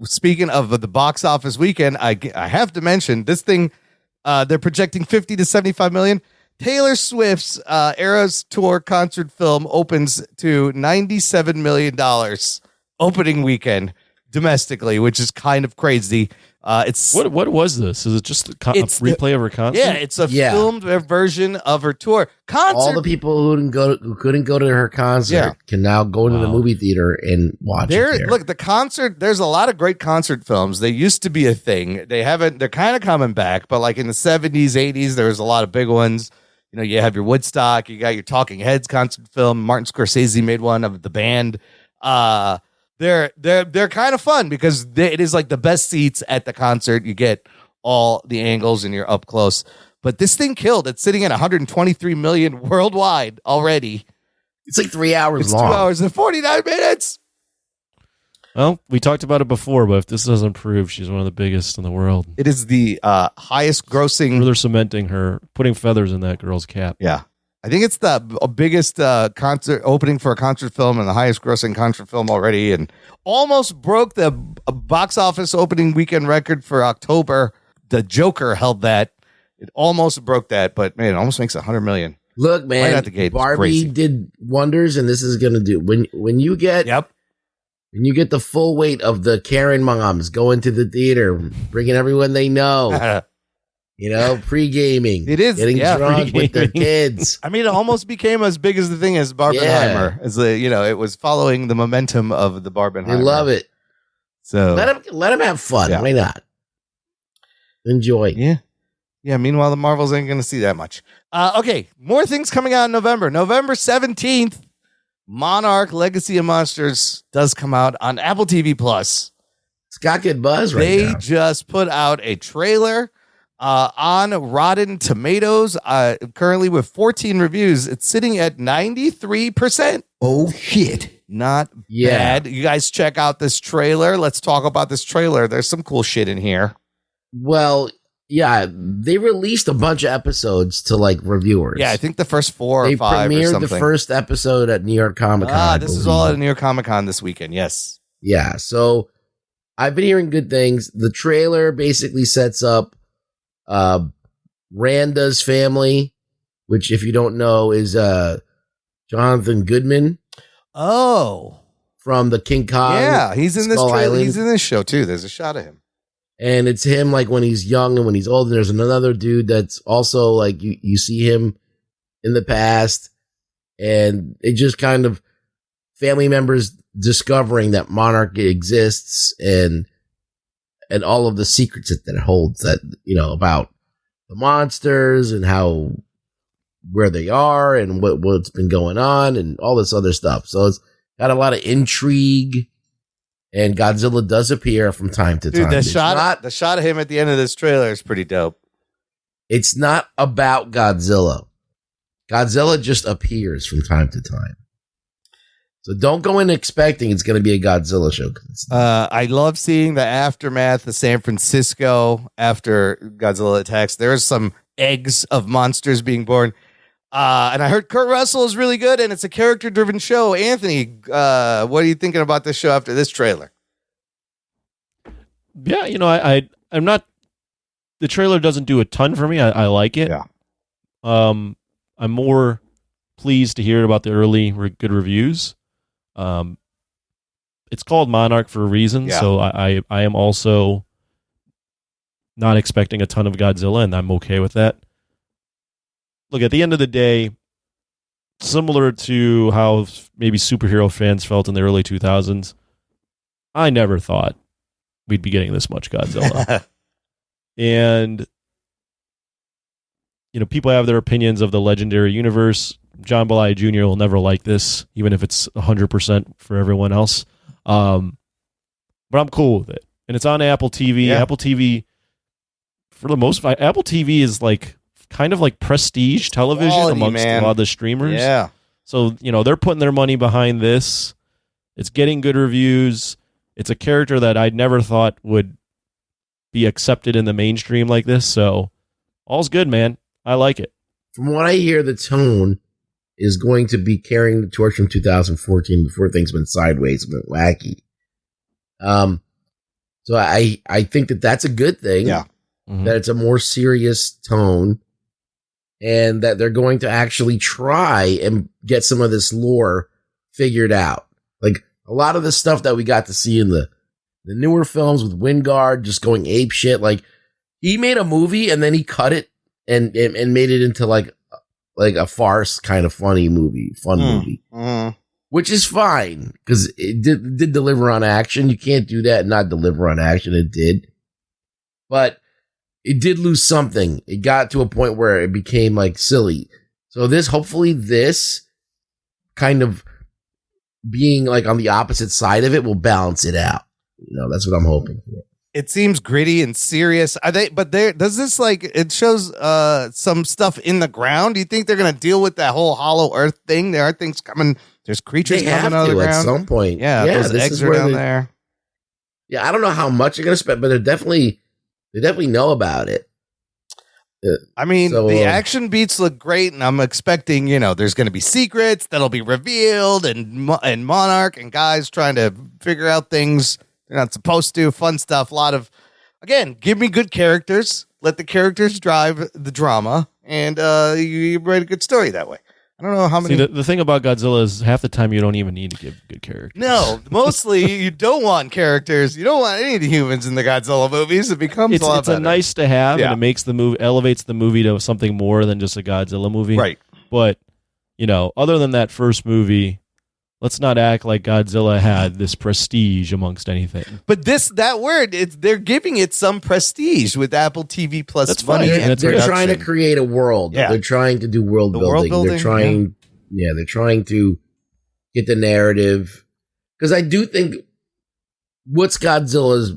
[SPEAKER 1] speaking of the box office weekend, I have to mention this thing. They're projecting 50 to 75 million. Taylor Swift's Eras Tour concert film opens to $97 million opening weekend domestically, which is kind of crazy. It's
[SPEAKER 4] What was this? Is it just a
[SPEAKER 1] It's
[SPEAKER 4] replay of her concert?
[SPEAKER 1] yeah, it's a filmed version of her tour concert.
[SPEAKER 5] All the people who couldn't go to her concert can now go to the movie theater and watch it there.
[SPEAKER 1] Look, the concert, there's a lot of great concert films. They used to be a thing. They're kind of coming back, but like in the 70s, 80s, there was a lot of big ones. You know, you have your Woodstock, you got your Talking Heads concert film. Martin Scorsese made one of the band. They're kind of fun because it is like the best seats at the concert. You get all the angles and you're up close. But this thing killed. It's sitting at 123 million worldwide already.
[SPEAKER 5] It's like 3 hours
[SPEAKER 1] It's
[SPEAKER 5] long.
[SPEAKER 1] 2 hours and 49 minutes.
[SPEAKER 4] Well, we talked about it before, but if this doesn't prove she's one of the biggest in the world,
[SPEAKER 1] It is the highest grossing.
[SPEAKER 4] further cementing her, putting feathers in that girl's cap.
[SPEAKER 1] Yeah. I think it's the biggest concert opening for a concert film and the highest grossing concert film already, and almost broke the box office opening weekend record for October. The Joker held that. It almost broke that, but man, it almost makes 100 million.
[SPEAKER 5] Look,
[SPEAKER 1] Right
[SPEAKER 5] man,
[SPEAKER 1] out the gate, it's
[SPEAKER 5] Barbie
[SPEAKER 1] crazy.
[SPEAKER 5] did wonders, and this is gonna do when you get when you get the full weight of the Karen moms going to the theater, bringing everyone they know. You know, pre-gaming.
[SPEAKER 1] It is,
[SPEAKER 5] getting
[SPEAKER 1] yeah,
[SPEAKER 5] drunk with their
[SPEAKER 4] pre-gaming.
[SPEAKER 5] kids.
[SPEAKER 1] I mean, it almost became as big as the thing as Barbenheimer. As it was following the momentum of the Barbenheimer.
[SPEAKER 5] They love it.
[SPEAKER 1] So
[SPEAKER 5] Let them have fun.
[SPEAKER 1] Yeah.
[SPEAKER 5] Why not? Enjoy.
[SPEAKER 1] Yeah. Meanwhile, the Marvels ain't going to see that much. Okay, more things coming out in November. November 17th, Monarch: Legacy of Monsters does come out on Apple TV Plus.
[SPEAKER 5] It's got good buzz right
[SPEAKER 1] They
[SPEAKER 5] now.
[SPEAKER 1] just put out a trailer on Rotten Tomatoes. Currently with 14 reviews, it's sitting at 93%.
[SPEAKER 6] Oh shit.
[SPEAKER 1] Not
[SPEAKER 5] Yeah.
[SPEAKER 1] bad. You guys check out this trailer. Let's talk about this trailer. There's some cool shit in here.
[SPEAKER 5] Well, yeah, they released a bunch of episodes to like reviewers.
[SPEAKER 1] Yeah, I think the first 4 or
[SPEAKER 5] they
[SPEAKER 1] 5 or
[SPEAKER 5] premiered
[SPEAKER 1] something.
[SPEAKER 5] the first episode at New York Comic Con.
[SPEAKER 1] This is all at New York Comic Con this weekend. Yes.
[SPEAKER 5] Yeah, so I've been hearing good things. The trailer basically sets up Randa's family, which if you don't know is Jonathan Goodman
[SPEAKER 1] Oh.
[SPEAKER 5] from the King Kong.
[SPEAKER 1] Yeah, he's in this
[SPEAKER 5] Skull
[SPEAKER 1] trailer.
[SPEAKER 5] Island.
[SPEAKER 1] He's in this show too. There's a shot of him.
[SPEAKER 5] And it's him like when he's young and when he's old. And there's another dude that's also like you see him in the past, and it just kind of family members discovering that Monarch exists and all of the secrets that it holds, that about the monsters and how where they are and what's been going on and all this other stuff. So it's got a lot of intrigue. And Godzilla does appear from time to time.
[SPEAKER 1] Dude,
[SPEAKER 5] It's
[SPEAKER 1] the shot of him at the end of this trailer is pretty dope.
[SPEAKER 5] It's not about Godzilla. Godzilla just appears from time to time. So don't go in expecting it's going to be a Godzilla show.
[SPEAKER 1] I love seeing the aftermath of San Francisco after Godzilla attacks. There's some eggs of monsters being born. And I heard Kurt Russell is really good, and it's a character-driven show. Anthony, what are you thinking about this show after this trailer?
[SPEAKER 4] Yeah, I'm not. The trailer doesn't do a ton for me. I like it.
[SPEAKER 1] Yeah.
[SPEAKER 4] I'm more pleased to hear about the early good reviews. It's called Monarch for a reason, so I am also not expecting a ton of Godzilla, and I'm okay with that. Look, at the end of the day, similar to how maybe superhero fans felt in the early 2000s, I never thought we'd be getting this much Godzilla. And, people have their opinions of the legendary universe. John Belay Jr. will never like this, even if it's 100% for everyone else. But I'm cool with it. And it's on Apple TV.
[SPEAKER 1] Yeah.
[SPEAKER 4] Apple TV, for the most part, Apple TV is like kind of like prestige television
[SPEAKER 1] Quality,
[SPEAKER 4] amongst
[SPEAKER 1] man.
[SPEAKER 4] a lot of the streamers.
[SPEAKER 1] Yeah.
[SPEAKER 4] So, they're putting their money behind this. It's getting good reviews. It's a character that I'd never thought would be accepted in the mainstream like this. So all's good, man. I like it.
[SPEAKER 5] From what I hear, the tone is going to be carrying the torch from 2014 before things went sideways and went wacky. So I think that that's a good thing.
[SPEAKER 1] Yeah.
[SPEAKER 5] That it's a more serious tone, and that they're going to actually try and get some of this lore figured out. Like a lot of the stuff that we got to see in the newer films with Wingard just going ape shit. Like he made a movie and then he cut it and made it into like a farce kind of fun movie, which is fine because it did deliver on action. You can't do that and not deliver on action. It did, but it did lose something. It got to a point where it became like silly. So hopefully this kind of being like on the opposite side of it will balance it out. That's what I'm hoping for.
[SPEAKER 1] It seems gritty and serious. Does this it shows some stuff in the ground? Do you think they're going to deal with that whole hollow earth thing? There are things coming. There's creatures coming out of the ground
[SPEAKER 5] at some point.
[SPEAKER 1] Yeah, those eggs are down there.
[SPEAKER 5] Yeah, I don't know how much they're going to spend, but they definitely know about it.
[SPEAKER 1] The action beats look great, and I'm expecting, there's going to be secrets that'll be revealed, and Monarch and guys trying to figure out things they're not supposed to. Fun stuff. A lot of, again, give me good characters. Let the characters drive the drama, and you write a good story that way. I don't know how many.
[SPEAKER 4] See, the thing about Godzilla is half the time you don't even need to give good characters.
[SPEAKER 1] No, mostly you don't want characters. You don't want any of the humans in the Godzilla movies. It becomes a lot better.
[SPEAKER 4] It's a nice to have, and it makes the movie, elevates the movie to something more than just a Godzilla movie.
[SPEAKER 1] Right.
[SPEAKER 4] But, other than that first movie, let's not act like Godzilla had this prestige amongst anything.
[SPEAKER 1] But they're giving it some prestige with Apple TV Plus.
[SPEAKER 4] That's
[SPEAKER 1] money.
[SPEAKER 4] funny.
[SPEAKER 5] They're trying to create a world.
[SPEAKER 1] Yeah.
[SPEAKER 5] They're trying to do world building. They're trying to get the narrative. Because I do think what's Godzilla's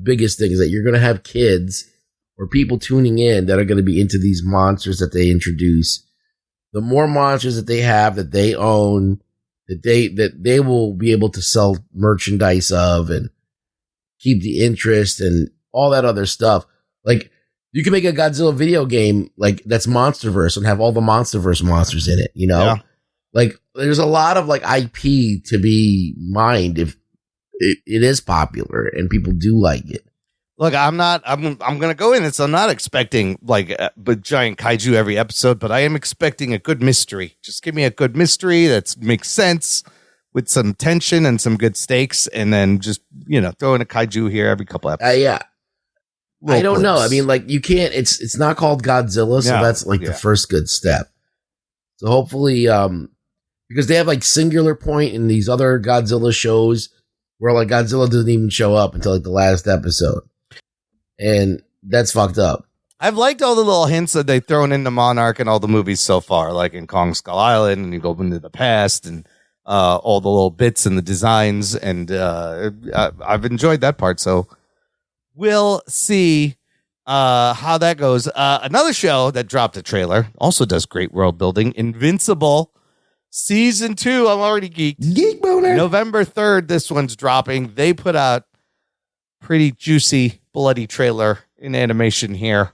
[SPEAKER 5] biggest thing is that you're going to have kids or people tuning in that are going to be into these monsters that they introduce. The more monsters that they have, that they own, that they will be able to sell merchandise of and keep the interest and all that other stuff. Like you can make a Godzilla video game like that's MonsterVerse and have all the MonsterVerse monsters in it,
[SPEAKER 1] Yeah.
[SPEAKER 5] Like there's a lot of like IP to be mined if it is popular and people do like it.
[SPEAKER 1] Look, I'm going to go in this. I'm not expecting but giant kaiju every episode, but I am expecting a good mystery. Just give me a good mystery that makes sense with some tension and some good stakes. And then just, throw in a kaiju here every couple episodes.
[SPEAKER 5] Yeah. I don't know. I mean, you can't, it's not called Godzilla. So that's the first good step. So hopefully, because they have singular point in these other Godzilla shows where Godzilla doesn't even show up until the last episode. And that's fucked up.
[SPEAKER 1] I've liked all the little hints that they've thrown into Monarch and all the movies so far, like in Kong Skull Island, and you go into the past, and all the little bits and the designs, and I've enjoyed that part. So we'll see how that goes. Another show that dropped a trailer also does great world building. Invincible Season 2. I'm already geeked.
[SPEAKER 6] Geek boner.
[SPEAKER 1] November 3rd, this one's dropping. They put out pretty juicy, bloody trailer in animation here.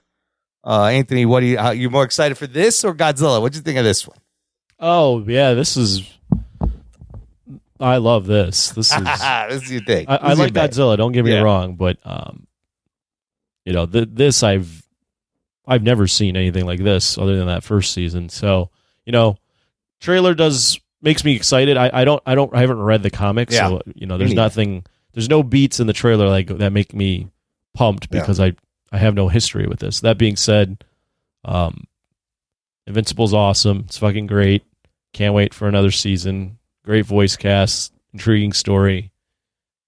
[SPEAKER 1] Anthony, are you more excited for this or Godzilla? What do you think of this one?
[SPEAKER 4] Oh yeah, I love this. This is
[SPEAKER 1] this is your thing.
[SPEAKER 4] I like Godzilla. Don't get me wrong, but this I've never seen anything like this other than that first season. So trailer makes me excited. I haven't read the comics, so there's no beats in the trailer that make me pumped because I have no history with this. That being said, Invincible's awesome. It's fucking great. Can't wait for another season. Great voice cast, intriguing story.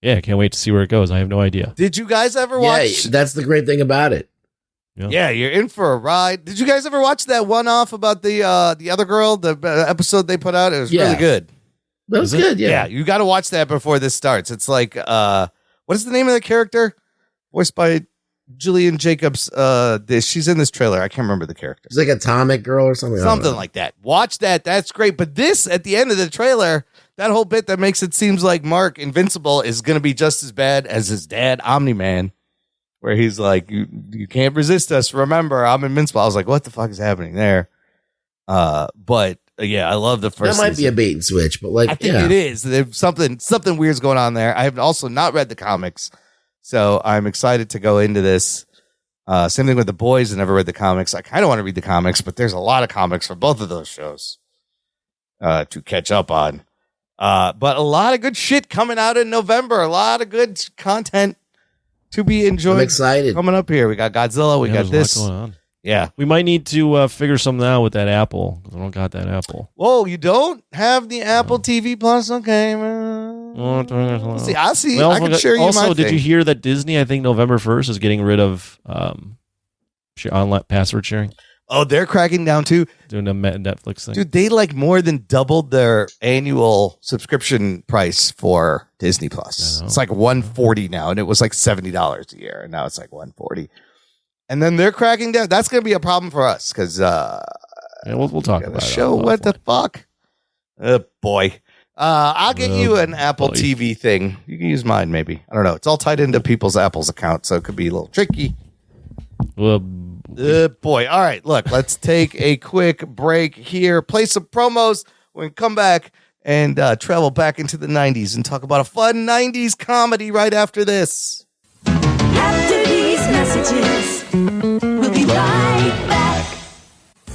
[SPEAKER 4] Yeah, can't wait to see where it goes. I have no idea.
[SPEAKER 1] Did you guys ever watch?
[SPEAKER 5] Yeah, that's the great thing about it.
[SPEAKER 1] Yeah, you're in for a ride. Did you guys ever watch that one-off about the other girl, the episode they put out? It was really good.
[SPEAKER 5] That was good,
[SPEAKER 1] Yeah, you got to watch that before this starts. It's what is the name of the character? Voiced by Jillian Jacobs. She's in this trailer. I can't remember the character.
[SPEAKER 5] It's like Atomic Girl or something.
[SPEAKER 1] Something like that. Watch that. That's great. But this, at the end of the trailer, that whole bit that makes it seems like Mark Invincible is going to be just as bad as his dad, Omni-Man. where he's like, you can't resist us. Remember, I'm invincible. I was like, what the fuck is happening there? But yeah, I love the first.
[SPEAKER 5] That might be a bait and switch, but like,
[SPEAKER 1] I think it is. There's something weird's going on there. I have also not read the comics, so I'm excited to go into this. Same thing with The Boys. I never read the comics. I kind of want to read the comics, but there's a lot of comics for both of those shows to catch up on. But a lot of good shit coming out in November. A lot of good content to be enjoyed.
[SPEAKER 5] I'm excited.
[SPEAKER 1] Coming up here. We got Godzilla. We got this.
[SPEAKER 4] Going on.
[SPEAKER 1] Yeah.
[SPEAKER 4] We might need to figure something out with that Apple. 'Cause I don't got that Apple.
[SPEAKER 1] Whoa, you don't have the Apple TV Plus? Okay, man. See. I can share you
[SPEAKER 4] also,
[SPEAKER 1] my
[SPEAKER 4] did
[SPEAKER 1] thing.
[SPEAKER 4] you hear that Disney, I think November 1st, is getting rid of online password sharing?
[SPEAKER 1] Oh, they're cracking down too.
[SPEAKER 4] Doing a Netflix thing.
[SPEAKER 1] Dude, they like more than doubled their annual subscription price for Disney Plus. It's like $140 now, and it was like $70 a year, and now it's like $140. And then they're cracking down. That's going to be a problem for us because
[SPEAKER 4] we'll talk about
[SPEAKER 1] the show. What the fuck? Boy. I'll get you an Apple TV thing. You can use mine, maybe. I don't know. It's all tied into people's Apple's account, so it could be a little tricky. Boy. All right, look, let's take a quick break here, play some promos. We're going to come back and travel back into the 90s and talk about a fun 90s comedy right after this.
[SPEAKER 3] After these messages, we'll be right back.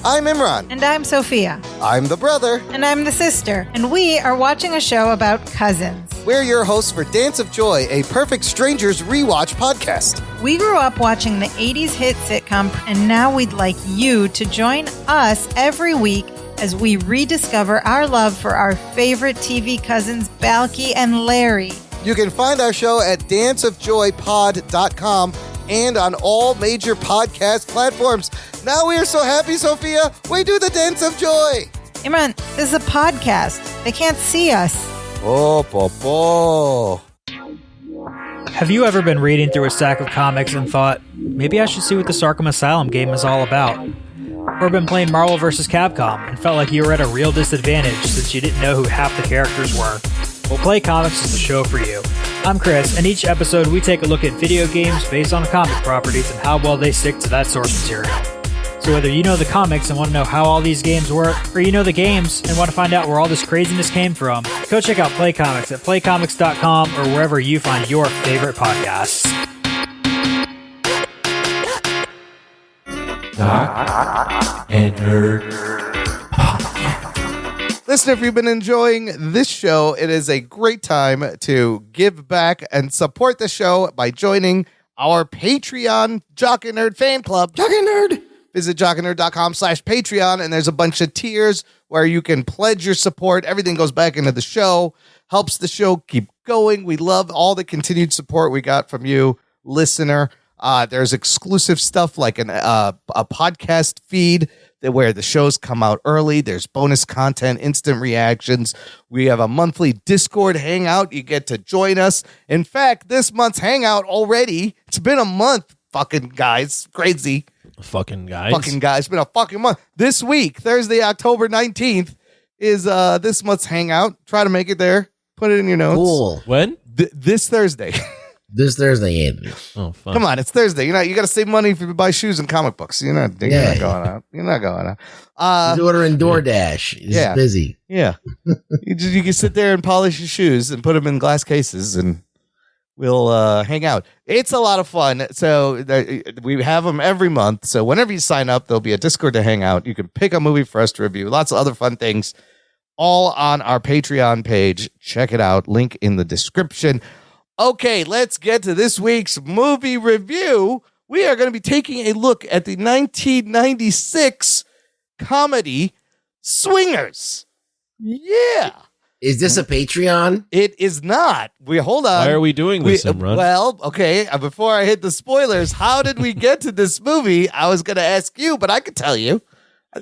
[SPEAKER 1] I'm Imran.
[SPEAKER 8] And I'm Sophia.
[SPEAKER 1] I'm the brother.
[SPEAKER 8] And I'm the sister. And we are watching a show about cousins.
[SPEAKER 1] We're your hosts for Dance of Joy, a Perfect Strangers rewatch podcast.
[SPEAKER 8] We grew up watching the 80s hit sitcom, and now we'd like you to join us every week as we rediscover our love for our favorite TV cousins, Balky and Larry.
[SPEAKER 1] You can find our show at danceofjoypod.com and on all major podcast platforms. Now we are so happy, Sophia. We do the Dance of Joy.
[SPEAKER 8] Imran, this is a podcast. They can't see us.
[SPEAKER 9] Have you ever been reading through a stack of comics and thought, maybe I should see what this Arkham Asylum game is all about? Or been playing Marvel vs. Capcom and felt like you were at a real disadvantage since you didn't know who half the characters were? Well, Play Comics is the show for you. I'm Chris, and each episode we take a look at video games based on comic properties and how well they stick to that source material. So whether you know the comics and want to know how all these games work, or you know the games and want to find out where all this craziness came from, go check out Play Comics at playcomics.com or wherever you find your favorite podcasts.
[SPEAKER 6] Doc and Nerd.
[SPEAKER 1] Listen, if you've been enjoying this show, it is a great time to give back and support the show by joining our Patreon Jock and Nerd fan club. Jock and Nerd. Visit jockandnerd.com/Patreon, and there's a bunch of tiers where you can pledge your support. Everything goes back into the show, helps the show keep going. We love all the continued support we got from you, listener. There's exclusive stuff like a podcast feed where the shows come out early. There's bonus content, instant reactions. We have a monthly Discord hangout. You get to join us. In fact, this month's hangout already, it's been a month, fucking guys. Crazy.
[SPEAKER 4] Fucking guys.
[SPEAKER 1] It's been a fucking month. This week, Thursday, October 19th, is this month's hangout. Try to make it there. Put it in your notes.
[SPEAKER 5] Cool.
[SPEAKER 4] When?
[SPEAKER 1] This Thursday.
[SPEAKER 5] This Thursday, Anthony.
[SPEAKER 4] Oh, fun.
[SPEAKER 1] Come on, it's Thursday. You got to save money if you buy shoes and comic books. You're not going out. You're not going out.
[SPEAKER 5] He's ordering DoorDash. He's busy.
[SPEAKER 1] Yeah. you can sit there and polish your shoes and put them in glass cases, and we'll hang out. It's a lot of fun. So we have them every month. So whenever you sign up, there'll be a Discord to hang out. You can pick a movie for us to review. Lots of other fun things, all on our Patreon page. Check it out. Link in the description. Okay, let's get to this week's movie review. We are going to be taking a look at the 1996 comedy Swingers. Yeah.
[SPEAKER 5] Is this a Patreon?
[SPEAKER 1] It is not. Hold on.
[SPEAKER 4] Why are we doing this, Imran?
[SPEAKER 1] Well, okay. Before I hit the spoilers, how did we get to this movie? I was going to ask you, but I could tell you.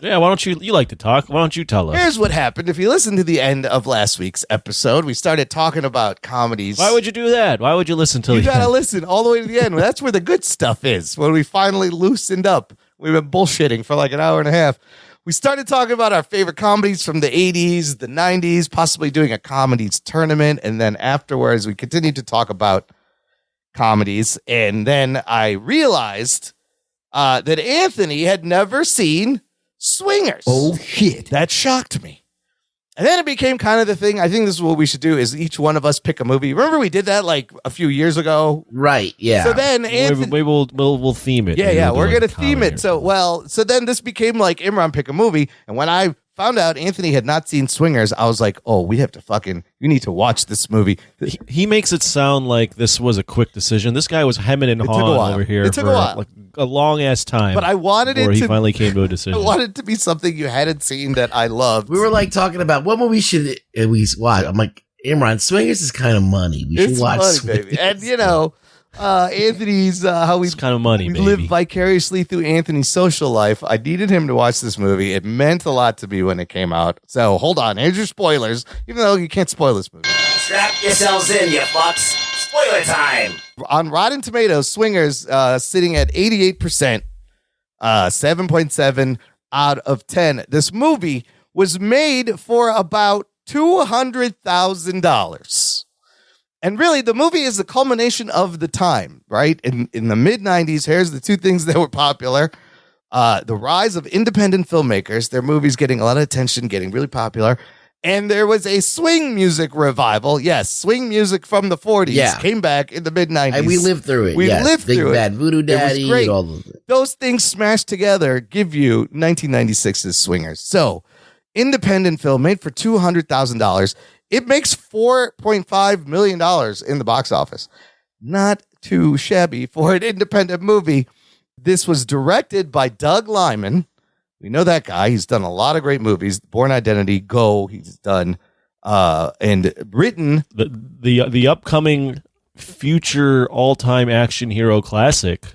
[SPEAKER 4] Yeah, why don't you like to talk? Why don't you tell us?
[SPEAKER 1] Here's what happened. If you listen to the end of last week's episode, we started talking about comedies.
[SPEAKER 4] Why would you do that? Why would you listen to
[SPEAKER 1] You
[SPEAKER 4] the
[SPEAKER 1] got to
[SPEAKER 4] end?
[SPEAKER 1] listen all the way to the end. That's where the good stuff is, when we finally loosened up. We've been bullshitting for like an hour and a half. We started talking about our favorite comedies from the 80s, the 90s, possibly doing a comedies tournament. And then afterwards, we continued to talk about comedies. And then I realized that Anthony had never seen Swingers.
[SPEAKER 2] Oh, shit.
[SPEAKER 1] That shocked me. And then it became kind of the thing. I think this is what we should do is each one of us pick a movie. Remember we did that like a few years ago?
[SPEAKER 5] Right, yeah.
[SPEAKER 1] So then
[SPEAKER 4] Maybe we'll theme it.
[SPEAKER 1] Yeah,
[SPEAKER 4] Maybe
[SPEAKER 1] we're
[SPEAKER 4] we'll do
[SPEAKER 1] going
[SPEAKER 4] like
[SPEAKER 1] to
[SPEAKER 4] a
[SPEAKER 1] theme
[SPEAKER 4] comedy
[SPEAKER 1] it. So then this became like Imran pick a movie. And when I found out Anthony had not seen Swingers, I was like, oh, we have to you need to watch this movie.
[SPEAKER 4] He makes it sound like this was a quick decision. This guy was hemming and
[SPEAKER 1] It took a
[SPEAKER 4] hawing
[SPEAKER 1] while.
[SPEAKER 4] over here
[SPEAKER 1] It took
[SPEAKER 4] for
[SPEAKER 1] a while.
[SPEAKER 4] like a long ass time.
[SPEAKER 1] But I wanted
[SPEAKER 4] before
[SPEAKER 1] it
[SPEAKER 4] he
[SPEAKER 1] to
[SPEAKER 4] finally came to a
[SPEAKER 1] I
[SPEAKER 4] decision.
[SPEAKER 1] wanted it to be something you hadn't seen that I loved.
[SPEAKER 5] We were like talking about what movie should we watch. I'm like, Imran, Swingers is kind of money. We should
[SPEAKER 1] It's
[SPEAKER 5] watch
[SPEAKER 1] money,
[SPEAKER 5] Swingers.
[SPEAKER 1] baby. And Anthony's how we
[SPEAKER 4] It's kind of money,
[SPEAKER 1] we
[SPEAKER 4] baby.
[SPEAKER 1] live vicariously through Anthony's social life. I needed him to watch this movie. It meant a lot to me when it came out. So hold on, here's your spoilers. Even though you can't spoil this movie.
[SPEAKER 10] Strap yourselves in, you fucks. Spoiler time.
[SPEAKER 1] On Rotten Tomatoes, Swingers sitting at 88%, 7.7 out of 10. This movie was made for about $200,000. And really, the movie is the culmination of the time, right? In the mid-90s, here's the two things that were popular. The rise of independent filmmakers, their movies getting a lot of attention, getting really popular. And there was a swing music revival. Yes, swing music from the 40s came back in the mid-90s.
[SPEAKER 5] And we lived through it.
[SPEAKER 1] We lived
[SPEAKER 5] Big
[SPEAKER 1] through it.
[SPEAKER 5] Bad Voodoo
[SPEAKER 1] It was
[SPEAKER 5] Daddy.
[SPEAKER 1] great.
[SPEAKER 5] And all those.
[SPEAKER 1] Those things smashed together give you 1996's Swingers. So, independent film made for $200,000. It makes $4.5 million in the box office. Not too shabby for an independent movie. This was directed by Doug Liman. We know that guy. He's done a lot of great movies. Born Identity, Go. He's done and written
[SPEAKER 4] the upcoming future all-time action hero classic.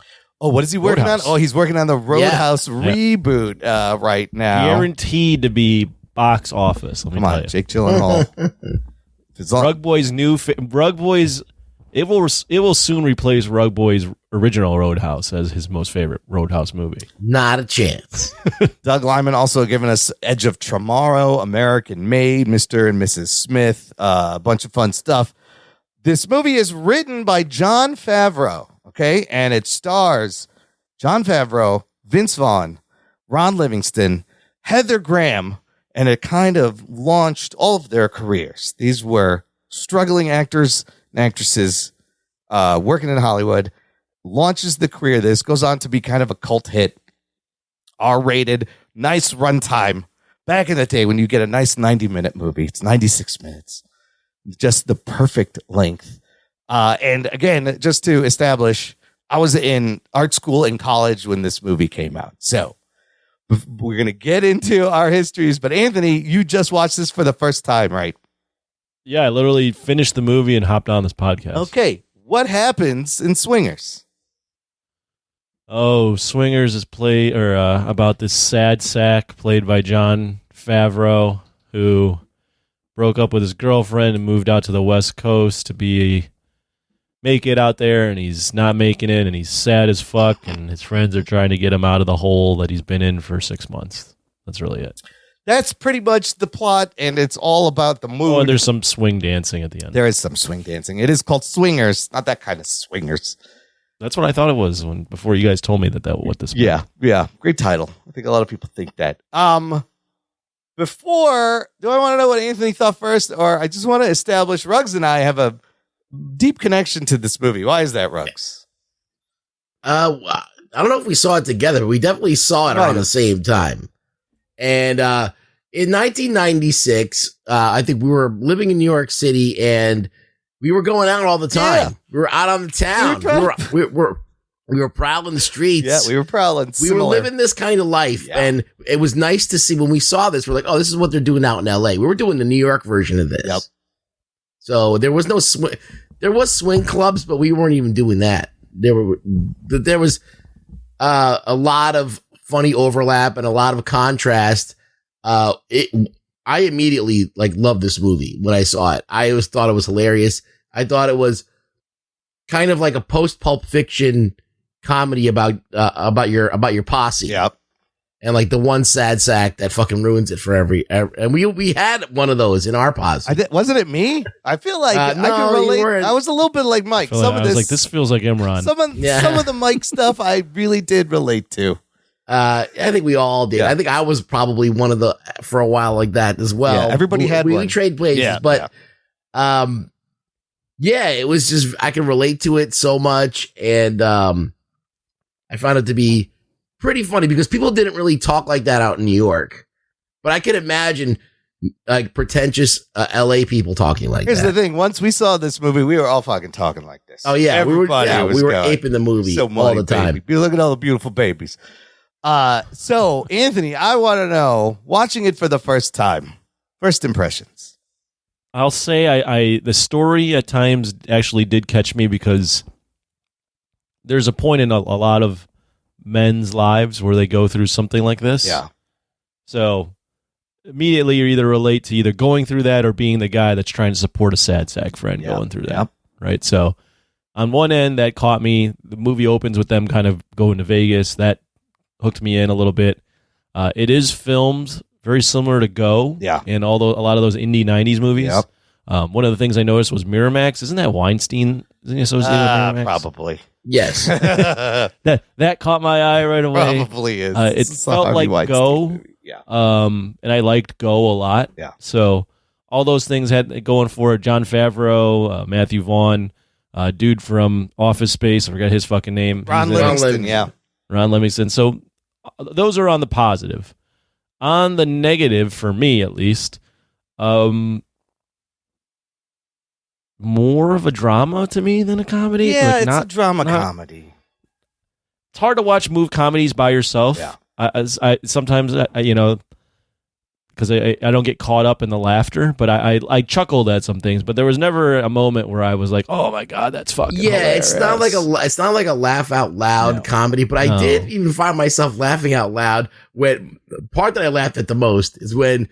[SPEAKER 1] Oh, what is he working
[SPEAKER 4] Roadhouse.
[SPEAKER 1] on? Oh, he's working on the Roadhouse reboot right now.
[SPEAKER 4] Guaranteed to be box office. Let me
[SPEAKER 1] Come
[SPEAKER 4] tell
[SPEAKER 1] on,
[SPEAKER 4] you.
[SPEAKER 1] Jake Gyllenhaal.
[SPEAKER 4] Rug Boy's Rug Boy's. It will soon replace Rug Boy's original Roadhouse as his most favorite Roadhouse movie.
[SPEAKER 5] Not a chance.
[SPEAKER 1] Doug Liman also giving us Edge of Tomorrow, American Made, Mr. and Mrs. Smith, a bunch of fun stuff. This movie is written by Jon Favreau, okay? And it stars Jon Favreau, Vince Vaughn, Ron Livingston, Heather Graham, and it kind of launched all of their careers. These were struggling actors and actresses working in Hollywood. Launches the career. This goes on to be kind of a cult hit, R-rated, nice runtime. Back in the day when you get a nice 90-minute movie, it's 96 minutes. Just the perfect length. And again, just to establish, I was in art school in college when this movie came out. So we're going to get into our histories. But Anthony, you just watched this for the first time, right?
[SPEAKER 4] Yeah, I literally finished the movie and hopped on this podcast.
[SPEAKER 1] Okay. What happens in Swingers?
[SPEAKER 4] Oh, Swingers is about this sad sack played by Jon Favreau, who broke up with his girlfriend and moved out to the West Coast to make it out there, and he's not making it, and he's sad as fuck, and his friends are trying to get him out of the hole that he's been in for 6 months. That's really it.
[SPEAKER 1] That's pretty much the plot, and it's all about the mood.
[SPEAKER 4] Oh, and there's some swing dancing at the end.
[SPEAKER 1] There is some swing dancing. It is called Swingers, not that kind of Swingers.
[SPEAKER 4] That's what I thought it was before you guys told me what this was.
[SPEAKER 1] Yeah. Great title. I think a lot of people think that. Before, do I want to know what Anthony thought first, or I just want to establish Ruggs and I have a deep connection to this movie. Why is that, Ruggs?
[SPEAKER 5] I don't know if we saw it together, but we definitely saw it around the same time. And in 1996, I think we were living in New York City, and we were going out all the time. Yeah. We were out on the town. We were prowling the streets.
[SPEAKER 1] Yeah, we were prowling.
[SPEAKER 5] We were living this kind of life, and it was nice to see when we saw this. We're like, oh, this is what they're doing out in L.A. We were doing the New York version of this. Yep. So there was no swing. There was swing clubs, but we weren't even doing that. There was a lot of funny overlap and a lot of contrast. I immediately loved this movie when I saw it. I always thought it was hilarious. I thought it was kind of like a post Pulp Fiction comedy about your posse.
[SPEAKER 1] Yep.
[SPEAKER 5] and like the one sad sack that fucking ruins it for every and we had one of those in our posse.
[SPEAKER 1] Wasn't it me? I feel like I can relate. I was a little bit like Mike.
[SPEAKER 4] I was like, this feels like Imran.
[SPEAKER 1] Some of the Mike stuff I really did relate to.
[SPEAKER 5] I think we all did. I think I was probably one of the for a while like that as well.
[SPEAKER 1] Yeah, everybody had one.
[SPEAKER 5] We trade places, but it was just I can relate to it so much, and I found it to be pretty funny because people didn't really talk like that out in New York, but I could imagine like pretentious LA people talking like
[SPEAKER 1] Here's
[SPEAKER 5] that.
[SPEAKER 1] the thing: once we saw this movie, we were all fucking talking like this.
[SPEAKER 5] Oh yeah,
[SPEAKER 1] everybody
[SPEAKER 5] we were aping the movie all the time.
[SPEAKER 1] Baby. Look at all the beautiful babies. So Anthony, I want to know, watching it for the first time, first impressions.
[SPEAKER 4] I'll say I the story at times actually did catch me because there's a point in a lot of men's lives where they go through something like this.
[SPEAKER 1] Yeah.
[SPEAKER 4] So immediately you either relate to either going through that or being the guy that's trying to support a sad sack friend going through that.
[SPEAKER 1] Yep.
[SPEAKER 4] Right. So on one end, that caught me. The movie opens with them kind of going to Vegas. That hooked me in a little bit. It is filmed very similar to Go.
[SPEAKER 1] Yeah.
[SPEAKER 4] And a lot of those indie 90s movies.
[SPEAKER 1] Yep.
[SPEAKER 4] One of the things I noticed was Miramax. Isn't that Weinstein? Isn't he associated with Miramax?
[SPEAKER 1] Probably.
[SPEAKER 5] Yes.
[SPEAKER 4] that caught my eye right away.
[SPEAKER 1] Probably is.
[SPEAKER 4] It felt like Go.
[SPEAKER 1] Yeah.
[SPEAKER 4] And I liked Go a lot.
[SPEAKER 1] Yeah.
[SPEAKER 4] So all those things had it going for it. Jon Favreau, Matthew Vaughn, dude from Office Space. I forgot his fucking name.
[SPEAKER 1] Ron Livingston. Yeah.
[SPEAKER 4] Ron Livingston. So those are on the positive. On the negative, for me at least, more of a drama to me than a comedy.
[SPEAKER 1] Yeah,
[SPEAKER 4] like
[SPEAKER 1] it's a drama comedy.
[SPEAKER 4] It's hard to watch comedies by yourself.
[SPEAKER 1] Yeah.
[SPEAKER 4] I sometimes, because I don't get caught up in the laughter, but I chuckled at some things. But there was never a moment where I was like, "Oh my god, that's fucking hilarious."
[SPEAKER 5] It's not like a laugh out loud comedy, but I did even find myself laughing out loud. When the part that I laughed at the most is when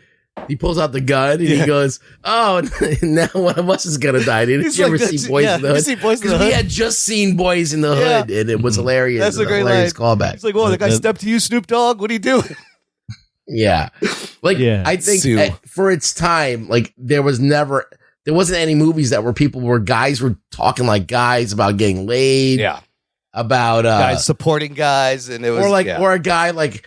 [SPEAKER 5] he pulls out the gun and he goes, "Oh, now one of us is gonna die." Did you ever see Boys in the Hood? Because we had just seen Boys in the Hood, and it was hilarious.
[SPEAKER 1] That's a great
[SPEAKER 5] hilarious callback.
[SPEAKER 1] It's like, "Whoa, the guy stepped to you, Snoop Dogg. What are you doing?"
[SPEAKER 5] Yeah, I think for its time, like there wasn't any movies that were guys were talking like guys about getting laid.
[SPEAKER 1] Yeah,
[SPEAKER 5] about
[SPEAKER 1] guys supporting guys, and it was
[SPEAKER 5] or a guy like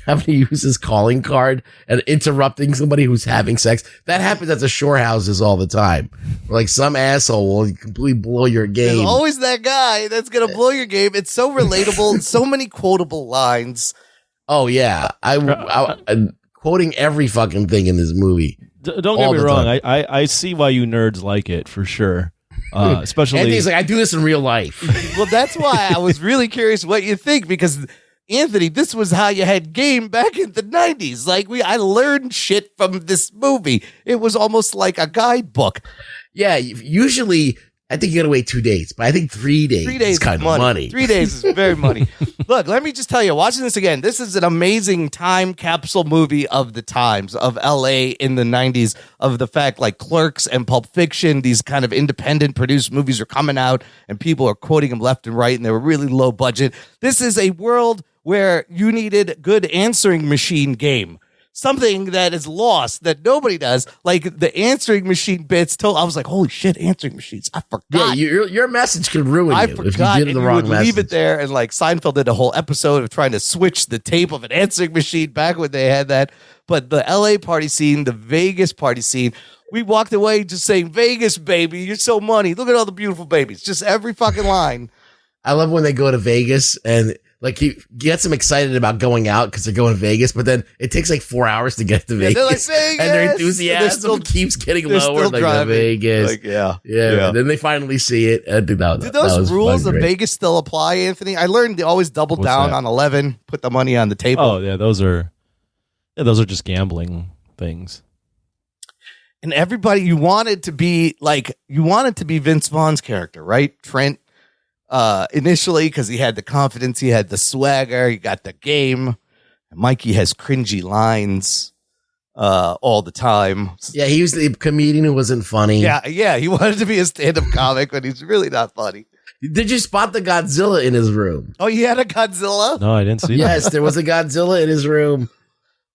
[SPEAKER 5] having to use his calling card and interrupting somebody who's having sex. That happens at the shore houses all the time. Like some asshole will completely blow your game.
[SPEAKER 1] There's always that guy that's gonna blow your game. It's so relatable. So many quotable lines.
[SPEAKER 5] Oh yeah, I'm quoting every fucking thing in this movie.
[SPEAKER 4] Don't get me wrong. I see why you nerds like it for sure. Especially
[SPEAKER 5] Anthony's like, I do this in real life.
[SPEAKER 1] Well, that's why I was really curious what you think, because Anthony, this was how you had game back in the 90s. Like I learned shit from this movie. It was almost like a guidebook.
[SPEAKER 5] Yeah, usually I think you gotta wait 2 days, but I think 3 days.
[SPEAKER 1] 3 days
[SPEAKER 5] is kind of money.
[SPEAKER 1] 3 days is very money. Look, let me just tell you, watching this again, this is an amazing time capsule movie of the times of LA in the 90s, of the fact like Clerks and Pulp Fiction, these kind of independent produced movies are coming out and people are quoting them left and right, and they were really low budget. This is a world where you needed good answering machine game. Something that is lost that nobody does, like the answering machine bits. I was like, "Holy shit, answering machines!" I forgot.
[SPEAKER 5] Yeah, your message could ruin you if you did the wrong message.
[SPEAKER 1] Leave it there, and like Seinfeld did a whole episode of trying to switch the tape of an answering machine back when they had that. But the LA party scene, the Vegas party scene, we walked away just saying, "Vegas, baby, you're so money. Look at all the beautiful babies." Just every fucking line.
[SPEAKER 5] I love when they go to Vegas and. Like he gets them excited about going out because they're going to Vegas, but then it takes like 4 hours to get to Vegas.
[SPEAKER 1] They're like, Vegas!
[SPEAKER 5] And their enthusiasm keeps getting lower. Like the Vegas,
[SPEAKER 1] like, yeah.
[SPEAKER 5] And then they finally see it. I think
[SPEAKER 1] do those rules of Vegas still apply, Anthony? I learned they always double down on 11, put the money on the table.
[SPEAKER 4] Oh yeah, those are just gambling things.
[SPEAKER 1] And everybody, you wanted to be Vince Vaughn's character, right? Trent. Initially, because he had the confidence, he had the swagger, he got the game. Mikey has cringy lines all the time.
[SPEAKER 5] Yeah, he was the comedian who wasn't funny.
[SPEAKER 1] Yeah, he wanted to be a stand-up comic, but he's really not funny.
[SPEAKER 5] Did you spot the Godzilla in his room?
[SPEAKER 1] Oh, he had a Godzilla?
[SPEAKER 4] No, I didn't see that.
[SPEAKER 5] Yes, there was a Godzilla in his room.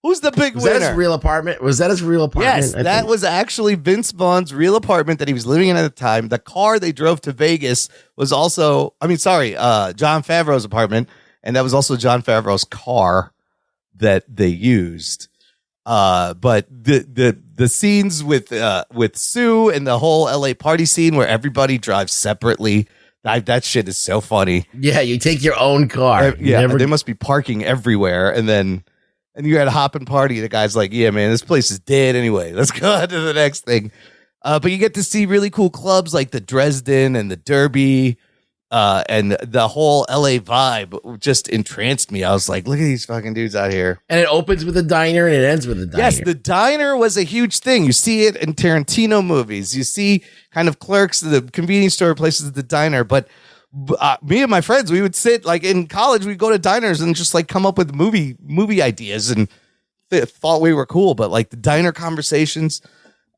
[SPEAKER 1] Who's the big
[SPEAKER 5] Was
[SPEAKER 1] winner?
[SPEAKER 5] that his real apartment? Was that his real apartment?
[SPEAKER 1] Yes, that was actually Vince Vaughn's real apartment that he was living in at the time. The car they drove to Vegas was also, Jon Favreau's apartment, and that was also Jon Favreau's car that they used. But the scenes with Sue and the whole LA party scene where everybody drives separately, that shit is so funny.
[SPEAKER 5] Yeah, you take your own car.
[SPEAKER 1] They must be parking everywhere, and you're at a hopping party. The guy's like, "Yeah, man, this place is dead anyway. Let's go on to the next thing." But you get to see really cool clubs like the Dresden and the Derby, and the whole LA vibe just entranced me. I was like, "Look at these fucking dudes out here."
[SPEAKER 5] And it opens with a diner and it ends with a diner.
[SPEAKER 1] Yes, the diner was a huge thing. You see it in Tarantino movies. You see kind of Clerks, the convenience store places at the diner. But me and my friends, we would sit like in college. We'd go to diners and just like come up with movie ideas and thought we were cool. But like the diner conversations,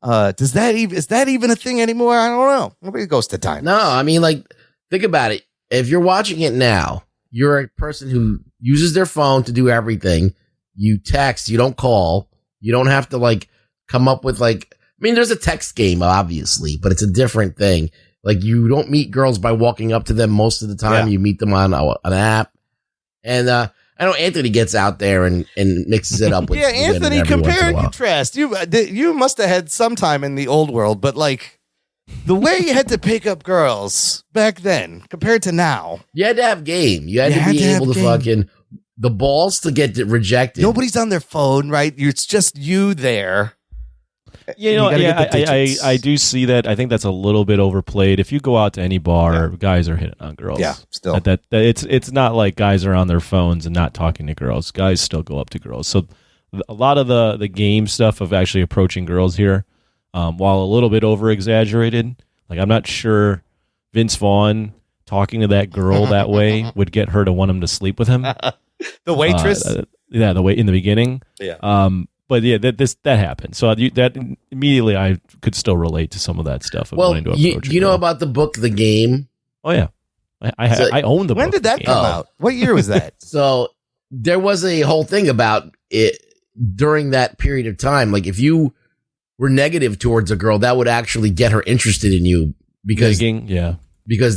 [SPEAKER 1] is that even a thing anymore? I don't know. Nobody goes to diners.
[SPEAKER 5] No, I mean, like, think about it. If you're watching it now, you're a person who uses their phone to do everything. You text, you don't call. You don't have to like come up with like, I mean, there's a text game, obviously, but it's a different thing. Like, you don't meet girls by walking up to them most of the time. Yeah. You meet them on an app. And I know Anthony gets out there and mixes it up with
[SPEAKER 1] Anthony, compare and contrast. You must have had some time in the old world, but like the way you had to pick up girls back then compared to now.
[SPEAKER 5] You had to have game. You had to be able to fucking the balls to get rejected.
[SPEAKER 1] Nobody's on their phone, right? It's just you there.
[SPEAKER 4] You know, I do see that. I think that's a little bit overplayed. If you go out to any bar, guys are hitting on girls.
[SPEAKER 1] Yeah, still.
[SPEAKER 4] It's not like guys are on their phones and not talking to girls. Guys still go up to girls. So a lot of the game stuff of actually approaching girls here, while a little bit over exaggerated, like I'm not sure Vince Vaughn talking to that girl that way would get her to want him to sleep with him.
[SPEAKER 1] The waitress,
[SPEAKER 4] the way in the beginning, But yeah, that happened. So that immediately I could still relate to some of that stuff. Of wanting to approach
[SPEAKER 5] you know about the book, The Game?
[SPEAKER 4] Oh yeah, I own the book.
[SPEAKER 1] When did that come out? What year was that?
[SPEAKER 5] So there was a whole thing about it during that period of time. Like if you were negative towards a girl, that would actually get her interested in you because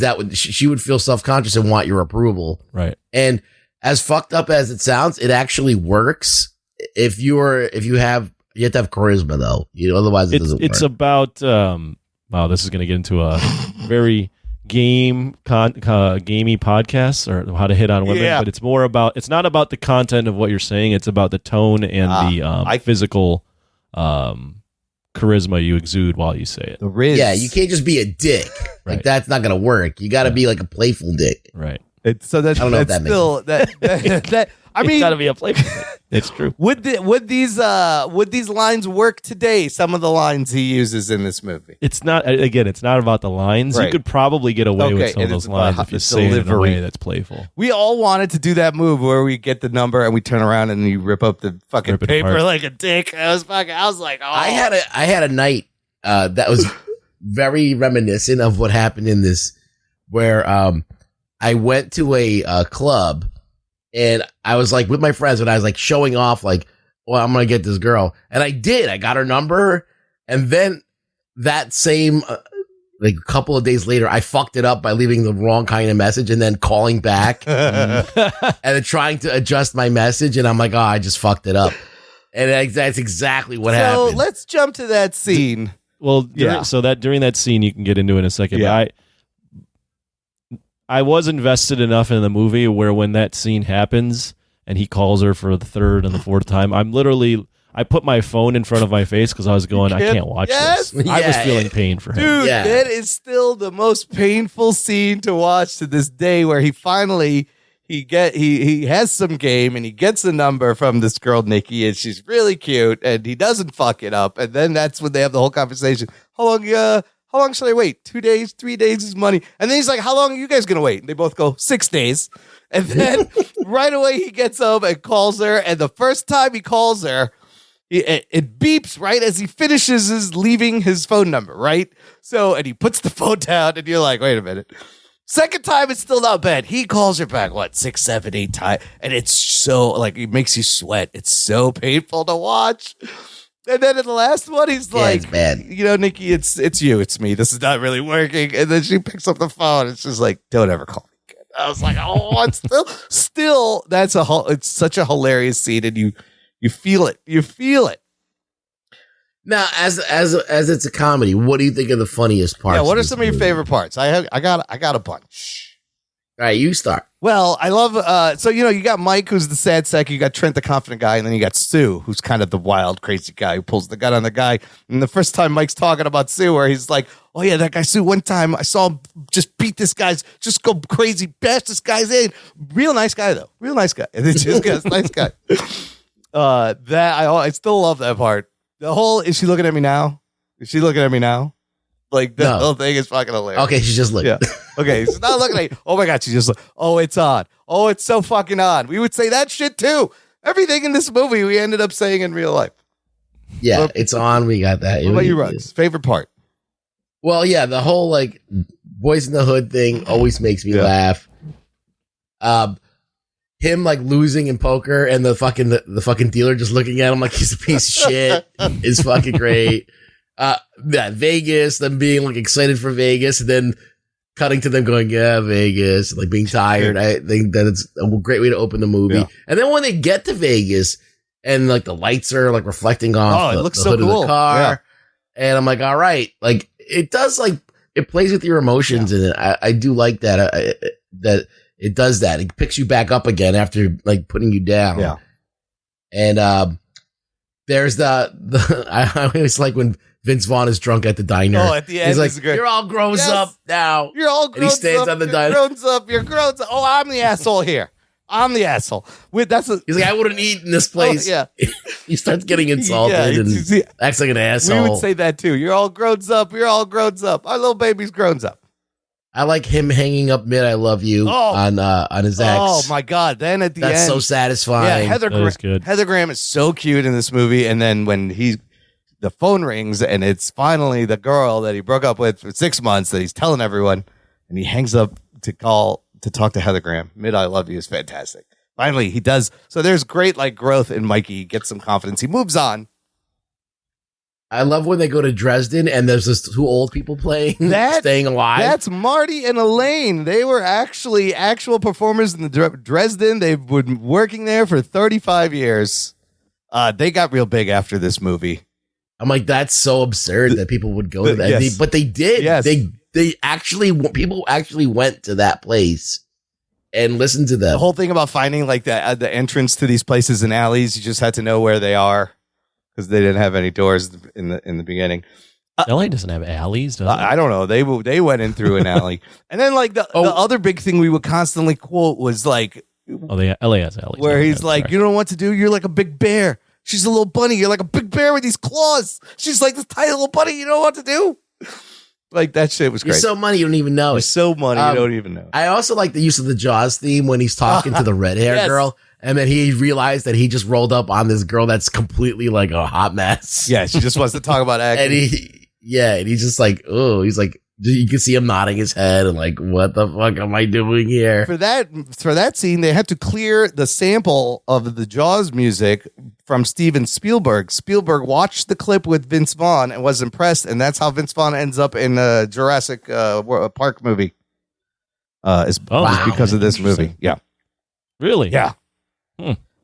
[SPEAKER 5] that would she would feel self-conscious and want your approval.
[SPEAKER 4] Right.
[SPEAKER 5] And as fucked up as it sounds, it actually works. If you have to have charisma though, otherwise it doesn't work.
[SPEAKER 4] It's about this is going to get into a very gamey podcast or how to hit on women, but it's more about, it's not about the content of what you're saying, it's about the tone and the physical charisma you exude while you say it.
[SPEAKER 1] The riz.
[SPEAKER 5] Yeah, you can't just be a dick.
[SPEAKER 4] Right.
[SPEAKER 5] Like that's not going to work. You got to be like a playful dick.
[SPEAKER 4] Right.
[SPEAKER 5] I don't know if that
[SPEAKER 1] still that I mean,
[SPEAKER 4] it's got to be a playful dick. It's true.
[SPEAKER 1] Would these lines work today? Some of the lines he uses in this movie.
[SPEAKER 4] It's not about the lines. Right. You could probably get away with some of those lines if you say it in a way that's playful.
[SPEAKER 1] We all wanted to do that move where we get the number and we turn around and you rip up the fucking paper like a dick. I was like, oh.
[SPEAKER 5] I had a night that was very reminiscent of what happened in this, where I went to a club. And I was like with my friends and I was like showing off like, well, I'm going to get this girl. And I did. I got her number. And then that same, like a couple of days later, I fucked it up by leaving the wrong kind of message and then calling back and then trying to adjust my message. And I'm like, oh, I just fucked it up. And that's exactly what happened.
[SPEAKER 1] So let's jump to that scene.
[SPEAKER 4] During that scene, you can get into it in a second.
[SPEAKER 1] Yeah.
[SPEAKER 4] But I was invested enough in the movie where when that scene happens and he calls her for the third and the fourth time, I put my phone in front of my face because I was going, I can't watch this.
[SPEAKER 1] Yeah.
[SPEAKER 4] I was feeling pain for him.
[SPEAKER 1] Dude, that is still the most painful scene to watch to this day, where he finally he has some game and he gets a number from this girl, Nikki, and she's really cute and he doesn't fuck it up. And then that's when they have the whole conversation. How long should I wait? 2 days, 3 days is money. And then he's like, how long are you guys going to wait? And they both go, 6 days. And then right away he gets home and calls her. And the first time he calls her, it beeps right as he finishes leaving his phone number, right? So, and he puts the phone down and you're like, wait a minute. Second time, it's still not bad. He calls her back, 6, 7, 8 times. And it's so, like, it makes you sweat. It's so painful to watch. And then in the last one, he's like,
[SPEAKER 5] it's bad.
[SPEAKER 1] Nikki, it's you, it's me. This is not really working. And then she picks up the phone. It's just like, don't ever call me again. I was like, oh, it's still, it's such a hilarious scene. And you feel it. You feel it.
[SPEAKER 5] Now, as it's a comedy, what do you think are the funniest parts?
[SPEAKER 1] Yeah, what are some of your favorite parts? I got a bunch.
[SPEAKER 5] All right, you start.
[SPEAKER 1] Well, I love you got Mike, who's the sad sack, you got Trent, the confident guy, and then you got Sue, who's kind of the wild, crazy guy who pulls the gun on the guy. And the first time Mike's talking about Sue, where he's like, oh yeah, that guy Sue, one time I saw him just beat this guy's, just go crazy, bash this guy's head. Real nice guy though. Real nice guy. And it's just a nice guy. I still love that part. The whole, is she looking at me now? Is she looking at me now? Like, the whole thing is fucking hilarious.
[SPEAKER 5] Okay, she's just looking.
[SPEAKER 1] Yeah. Okay, she's not looking at me. Oh my God, she's just like, oh, it's on. Oh, it's so fucking on. We would say that shit too. Everything in this movie we ended up saying in real life.
[SPEAKER 5] Yeah, it's on. We got that.
[SPEAKER 1] What about you, Ruggs? Favorite part?
[SPEAKER 5] Well, yeah, the whole, like, Boys in the Hood thing always makes me laugh. Him like losing in poker and the fucking dealer just looking at him like he's a piece of shit is fucking great. Vegas, them being like excited for Vegas and then cutting to them going, yeah, Vegas, like being tired. I think that it's a great way to open the movie. Yeah. And then when they get to Vegas and like the lights are like reflecting off
[SPEAKER 1] it looks
[SPEAKER 5] the
[SPEAKER 1] so
[SPEAKER 5] hood
[SPEAKER 1] cool.
[SPEAKER 5] of the car.
[SPEAKER 1] Yeah.
[SPEAKER 5] And I'm like, all right, like it does, like it plays with your emotions in it. I do like that. That it does that. It picks you back up again after like putting you down.
[SPEAKER 1] Yeah.
[SPEAKER 5] And there's the I always like when Vince Vaughn is drunk at the diner.
[SPEAKER 1] Oh, at the end,
[SPEAKER 5] he's like, "You're all grown up now.
[SPEAKER 1] You're all grown up.
[SPEAKER 5] And he stands on the diner.
[SPEAKER 1] You're grown up. Oh, I'm the asshole here. I'm the asshole.
[SPEAKER 5] He's like, I wouldn't eat in this place.
[SPEAKER 1] Oh, yeah.
[SPEAKER 5] He starts getting insulted and acts like an asshole.
[SPEAKER 1] We would say that too. You're all grown up. You're all grown up. Our little baby's grown up.
[SPEAKER 5] I like him hanging up mid "I love you" on his ex.
[SPEAKER 1] Oh my God! Then at the end,
[SPEAKER 5] that's so satisfying.
[SPEAKER 1] Yeah, Heather Graham is so cute in this movie. And then when the phone rings and it's finally the girl that he broke up with for 6 months that he's telling everyone, and he hangs up to talk to Heather Graham. Mid "I love you" is fantastic. Finally, he does. So there's great like growth in Mikey. He gets some confidence. He moves on.
[SPEAKER 5] I love when they go to Dresden and there's this 2 old people playing, staying alive.
[SPEAKER 1] That's Marty and Elaine. They were actually actual performers in the Dresden. They've been working there for 35 years. They got real big after this movie.
[SPEAKER 5] I'm like, that's so absurd that people would go to that.
[SPEAKER 1] Yes.
[SPEAKER 5] But they did.
[SPEAKER 1] Yes.
[SPEAKER 5] People actually went to that place and listened to them.
[SPEAKER 1] The whole thing about finding like the entrance to these places in alleys, you just had to know where they are. Because they didn't have any doors in the beginning.
[SPEAKER 4] LA doesn't have alleys, does it?
[SPEAKER 1] I don't know. They went in through an alley. And then like the other big thing we would constantly quote was like,
[SPEAKER 4] LA has alleys.
[SPEAKER 1] Where he's like, you don't know what to do? You're like a big bear. She's a little bunny. You're like a big bear with these claws. She's like this tiny little bunny. You don't know what to do? Like that shit was great.
[SPEAKER 5] You're so money you don't even know.
[SPEAKER 1] You're so money you don't even know.
[SPEAKER 5] I also like the use of the Jaws theme when he's talking to the red hair girl. And then he realized that he just rolled up on this girl that's completely like a hot mess.
[SPEAKER 1] Yeah, she just wants to talk about acting.
[SPEAKER 5] And he's just like, oh, he's like, you can see him nodding his head and like, what the fuck am I doing here?
[SPEAKER 1] For that scene, they had to clear the sample of the Jaws music from Steven Spielberg. Spielberg watched the clip with Vince Vaughn and was impressed, and that's how Vince Vaughn ends up in a Jurassic Park movie. Is because of this movie. Yeah.
[SPEAKER 4] Really?
[SPEAKER 1] Yeah.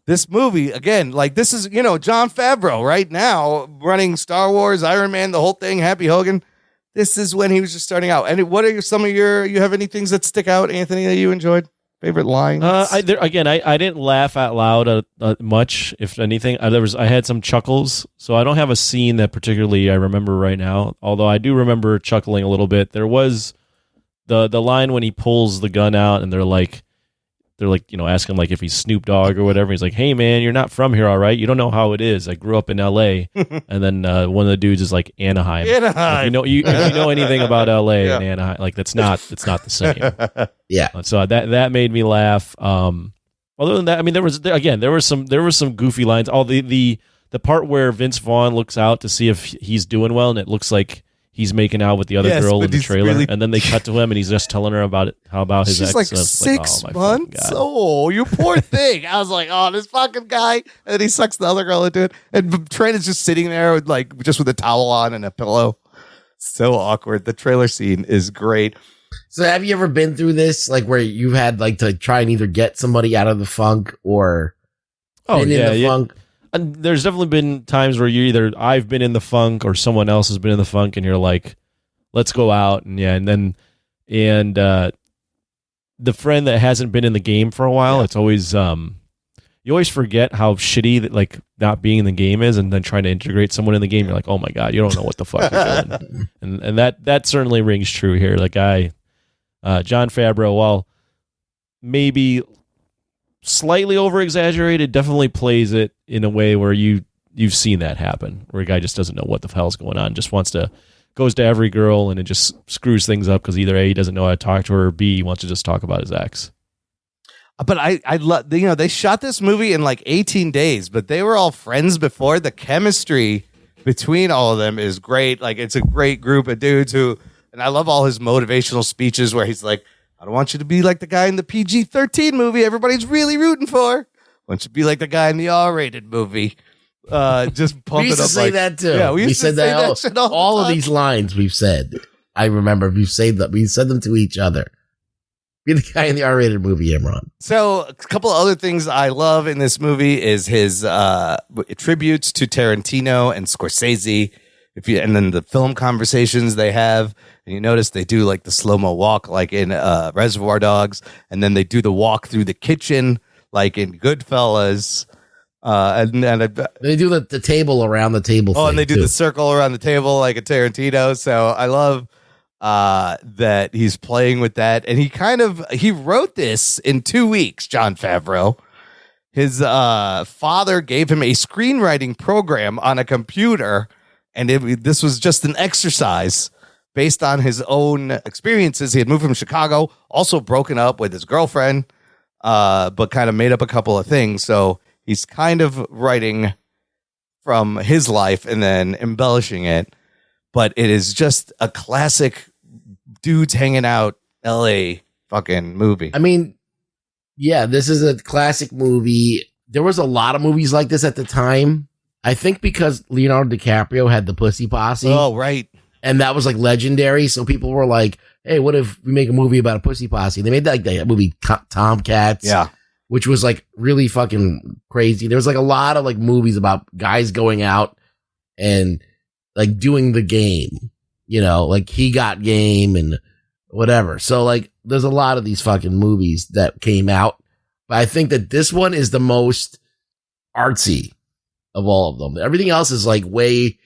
[SPEAKER 1] This movie, again, like this is, Jon Favreau right now running Star Wars, Iron Man, the whole thing, Happy Hogan. This is when he was just starting out. And what are some of you have any things that stick out, Anthony, that you enjoyed? Favorite lines?
[SPEAKER 4] I didn't laugh out loud much, if anything. I had some chuckles, so I don't have a scene that particularly I remember right now, although I do remember chuckling a little bit. There was the line when he pulls the gun out and they're like, asking like if he's Snoop Dogg or whatever. He's like, hey man, you're not from here, all right? You don't know how it is. I grew up in LA. And then one of the dudes is like Anaheim. If you know anything about LA and Anaheim, like it's not the same.
[SPEAKER 5] Yeah.
[SPEAKER 4] So that made me laugh. Other than that, I mean, there were some goofy lines. All the part where Vince Vaughn looks out to see if he's doing well, and it looks like he's making out with the other girl in the trailer, and then they cut to him and he's just telling her about it, how about his
[SPEAKER 1] She's
[SPEAKER 4] ex.
[SPEAKER 1] like
[SPEAKER 4] And
[SPEAKER 1] 6
[SPEAKER 4] my
[SPEAKER 1] months.
[SPEAKER 4] fucking God.
[SPEAKER 1] Oh, you poor thing. I was like, oh, this fucking guy. And then he sucks the other girl into it. And Trent is just sitting there with just with a towel on and a pillow. So awkward. The trailer scene is great.
[SPEAKER 5] So have you ever been through this, like where you've had like to try and either get somebody out of the funk or been in the funk?
[SPEAKER 4] And there's definitely been times where I've been in the funk or someone else has been in the funk, and you're like, let's go out, and the friend that hasn't been in the game for a while, it's always you always forget how shitty that like not being in the game is, and then trying to integrate someone in the game, you're like, oh my God, you don't know what the fuck you're doing. and that certainly rings true here. The guy, Jon Favreau, while maybe slightly over exaggerated, definitely plays it in a way where you've seen that happen, where a guy just doesn't know what the hell's going on, just goes to every girl, and it just screws things up because either A, he doesn't know how to talk to her, or B, he wants to just talk about his ex.
[SPEAKER 1] But I love, they shot this movie in like 18 days, but they were all friends before. The chemistry between all of them is great. Like, it's a great group of dudes and I love all his motivational speeches where he's like, I don't want you to be like the guy in the PG-13 movie everybody's really rooting for. I want you to be like the guy in the R-rated movie. Just pump
[SPEAKER 5] We used
[SPEAKER 1] it
[SPEAKER 5] to
[SPEAKER 1] up.
[SPEAKER 5] say that too.
[SPEAKER 1] Yeah, we used to
[SPEAKER 5] said
[SPEAKER 1] say
[SPEAKER 5] that
[SPEAKER 1] that shit all the
[SPEAKER 5] all of
[SPEAKER 1] time.
[SPEAKER 5] these lines we've said. I remember we said them to each other. Be the guy in the R-rated movie, Imran.
[SPEAKER 1] So a couple of other things I love in this movie is his tributes to Tarantino and Scorsese. And then the film conversations they have, and you notice they do like the slow-mo walk like in Reservoir Dogs, and then they do the walk through the kitchen like in Goodfellas.
[SPEAKER 5] They do the table around the table.
[SPEAKER 1] Oh,
[SPEAKER 5] thing
[SPEAKER 1] and they do
[SPEAKER 5] too.
[SPEAKER 1] the circle around the table like a Tarantino. So I love that he's playing with that. And he wrote this in 2 weeks, Jon Favreau. His father gave him a screenwriting program on a computer, and this was just an exercise based on his own experiences. He had moved from Chicago, also broken up with his girlfriend, but kind of made up a couple of things. So he's kind of writing from his life and then embellishing it. But it is just a classic dudes hanging out LA fucking movie.
[SPEAKER 5] I mean, yeah, this is a classic movie. There was a lot of movies like this at the time. I think because Leonardo DiCaprio had the Pussy Posse.
[SPEAKER 1] Oh, right.
[SPEAKER 5] And that was like legendary. So people were like, hey, what if we make a movie about a Pussy Posse? They made like that movie Tomcats.
[SPEAKER 1] Yeah.
[SPEAKER 5] Which was like really fucking crazy. There was like a lot of like movies about guys going out and like doing the game, like He Got Game and whatever. So like there's a lot of these fucking movies that came out, but I think that this one is the most artsy of all of them. Everything else is like way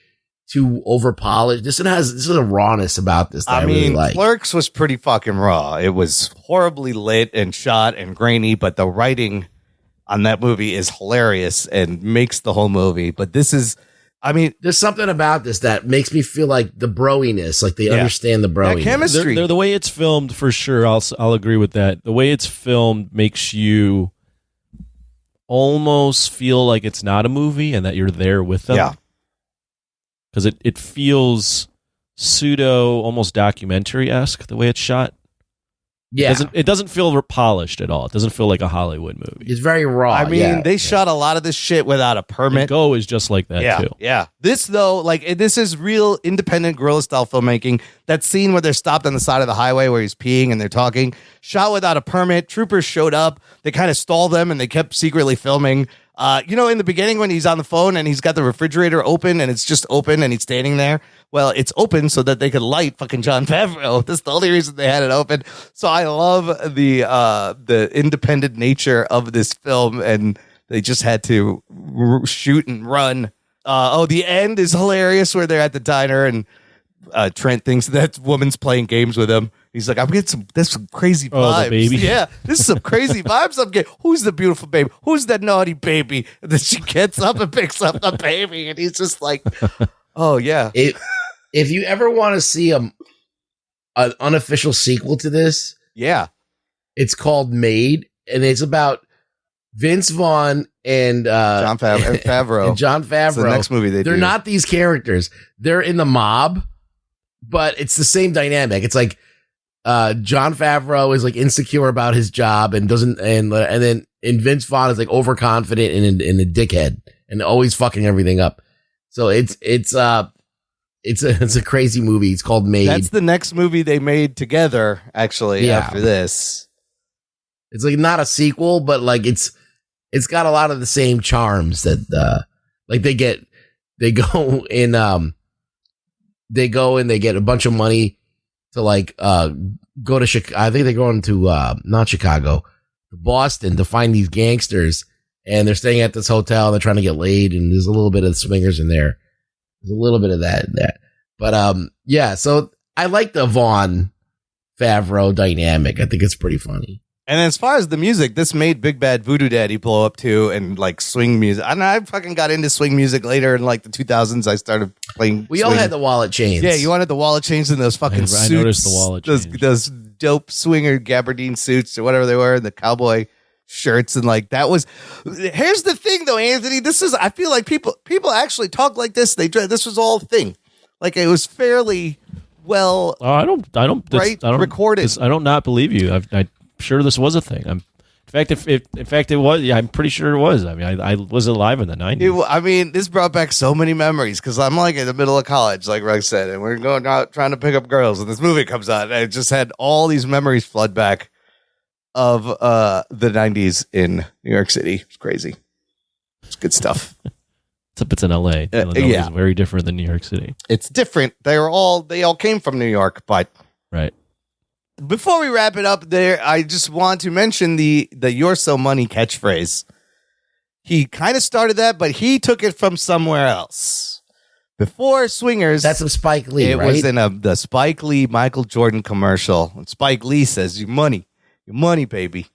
[SPEAKER 5] too overpolished. This is a rawness about this that I really like.
[SPEAKER 1] Clerks was pretty fucking raw. It was horribly lit and shot and grainy, but the writing on that movie is hilarious and makes the whole movie. But this is,
[SPEAKER 5] there's something about this that makes me feel like the broiness, like they understand the broiness.
[SPEAKER 1] That chemistry.
[SPEAKER 4] The way it's filmed, for sure, I'll agree with that. The way it's filmed makes you almost feel like it's not a movie and that you're there with them.
[SPEAKER 1] Yeah.
[SPEAKER 4] Because it feels pseudo, almost documentary-esque, the way it's shot.
[SPEAKER 5] Yeah.
[SPEAKER 4] It doesn't feel polished at all. It doesn't feel like a Hollywood movie.
[SPEAKER 5] It's very raw.
[SPEAKER 1] They shot a lot of this shit without a permit.
[SPEAKER 4] And Go is just like that, too.
[SPEAKER 1] Yeah. This, though, this is real independent guerrilla-style filmmaking. That scene where they're stopped on the side of the highway where he's peeing and they're talking, shot without a permit. Troopers showed up. They kind of stalled them, and they kept secretly filming. In the beginning when he's on the phone and he's got the refrigerator open and it's just open and he's standing there. Well, it's open so that they could light fucking Jon Favreau. That's the only reason they had it open. So I love the independent nature of this film, and they just had to shoot and run. The end is hilarious where they're at the diner and Trent thinks that woman's playing games with him. He's like, I'm getting some crazy vibes.
[SPEAKER 4] The baby.
[SPEAKER 1] Yeah, this is some crazy vibes I'm getting. Who's the beautiful baby? Who's that naughty baby? And then she gets up and picks up the baby, and he's just like, oh, yeah.
[SPEAKER 5] If you ever want to see an unofficial sequel to this,
[SPEAKER 1] yeah,
[SPEAKER 5] it's called Made, and it's about Vince Vaughn and
[SPEAKER 1] Jon Favreau.
[SPEAKER 5] And Jon Favreau.
[SPEAKER 1] It's the next movie they're
[SPEAKER 5] not these characters. They're in the mob, but it's the same dynamic. It's like Jon Favreau is like insecure about his job and then Vince Vaughn is like overconfident and a dickhead and always fucking everything up. So it's a crazy movie. It's called Made.
[SPEAKER 1] That's the next movie they made together, actually, after this.
[SPEAKER 5] It's like not a sequel, but like it's got a lot of the same charms that like they go and they get a bunch of money to like go to Chicago. I think they're going to not Chicago, Boston to find these gangsters, and they're staying at this hotel and they're trying to get laid, and there's a little bit of swingers in there. There's a little bit of that in that. But yeah, so I like the Vaughn Favreau dynamic. I think it's pretty funny.
[SPEAKER 1] And as far as the music, this made Big Bad Voodoo Daddy blow up too, and like swing music. And I fucking got into swing music later in like the 2000s. I started playing.
[SPEAKER 5] We all had the wallet chains.
[SPEAKER 1] Yeah, you wanted the wallet chains and those fucking suits.
[SPEAKER 4] I noticed the wallet chains.
[SPEAKER 1] Those dope swinger gabardine suits or whatever they were, and the cowboy shirts, and like that was. Here's the thing, though, Anthony. This is. I feel like people actually talk like this. This was all a thing. Like it was fairly well.
[SPEAKER 4] I don't
[SPEAKER 1] recorded.
[SPEAKER 4] I don't not believe you. I'm sure this was a thing. In fact, it was. Yeah, I'm pretty sure it was. I mean, I was alive in the 90s.
[SPEAKER 1] This brought back so many memories because I'm like in the middle of college, like Rug said, and we're going out trying to pick up girls, and this movie comes out, and I just had all these memories flood back of the 90s in New York City. It's crazy. It's good stuff.
[SPEAKER 4] Except it's in LA. It's very different than New York City.
[SPEAKER 1] It's different. They all came from New York, but
[SPEAKER 4] right.
[SPEAKER 1] Before we wrap it up there, I just want to mention the "You're So Money" catchphrase. He kind of started that, but he took it from somewhere else. Before Swingers,
[SPEAKER 5] that's some Spike Lee.
[SPEAKER 1] It was in the Spike Lee Michael Jordan commercial. And Spike Lee says, your money, baby."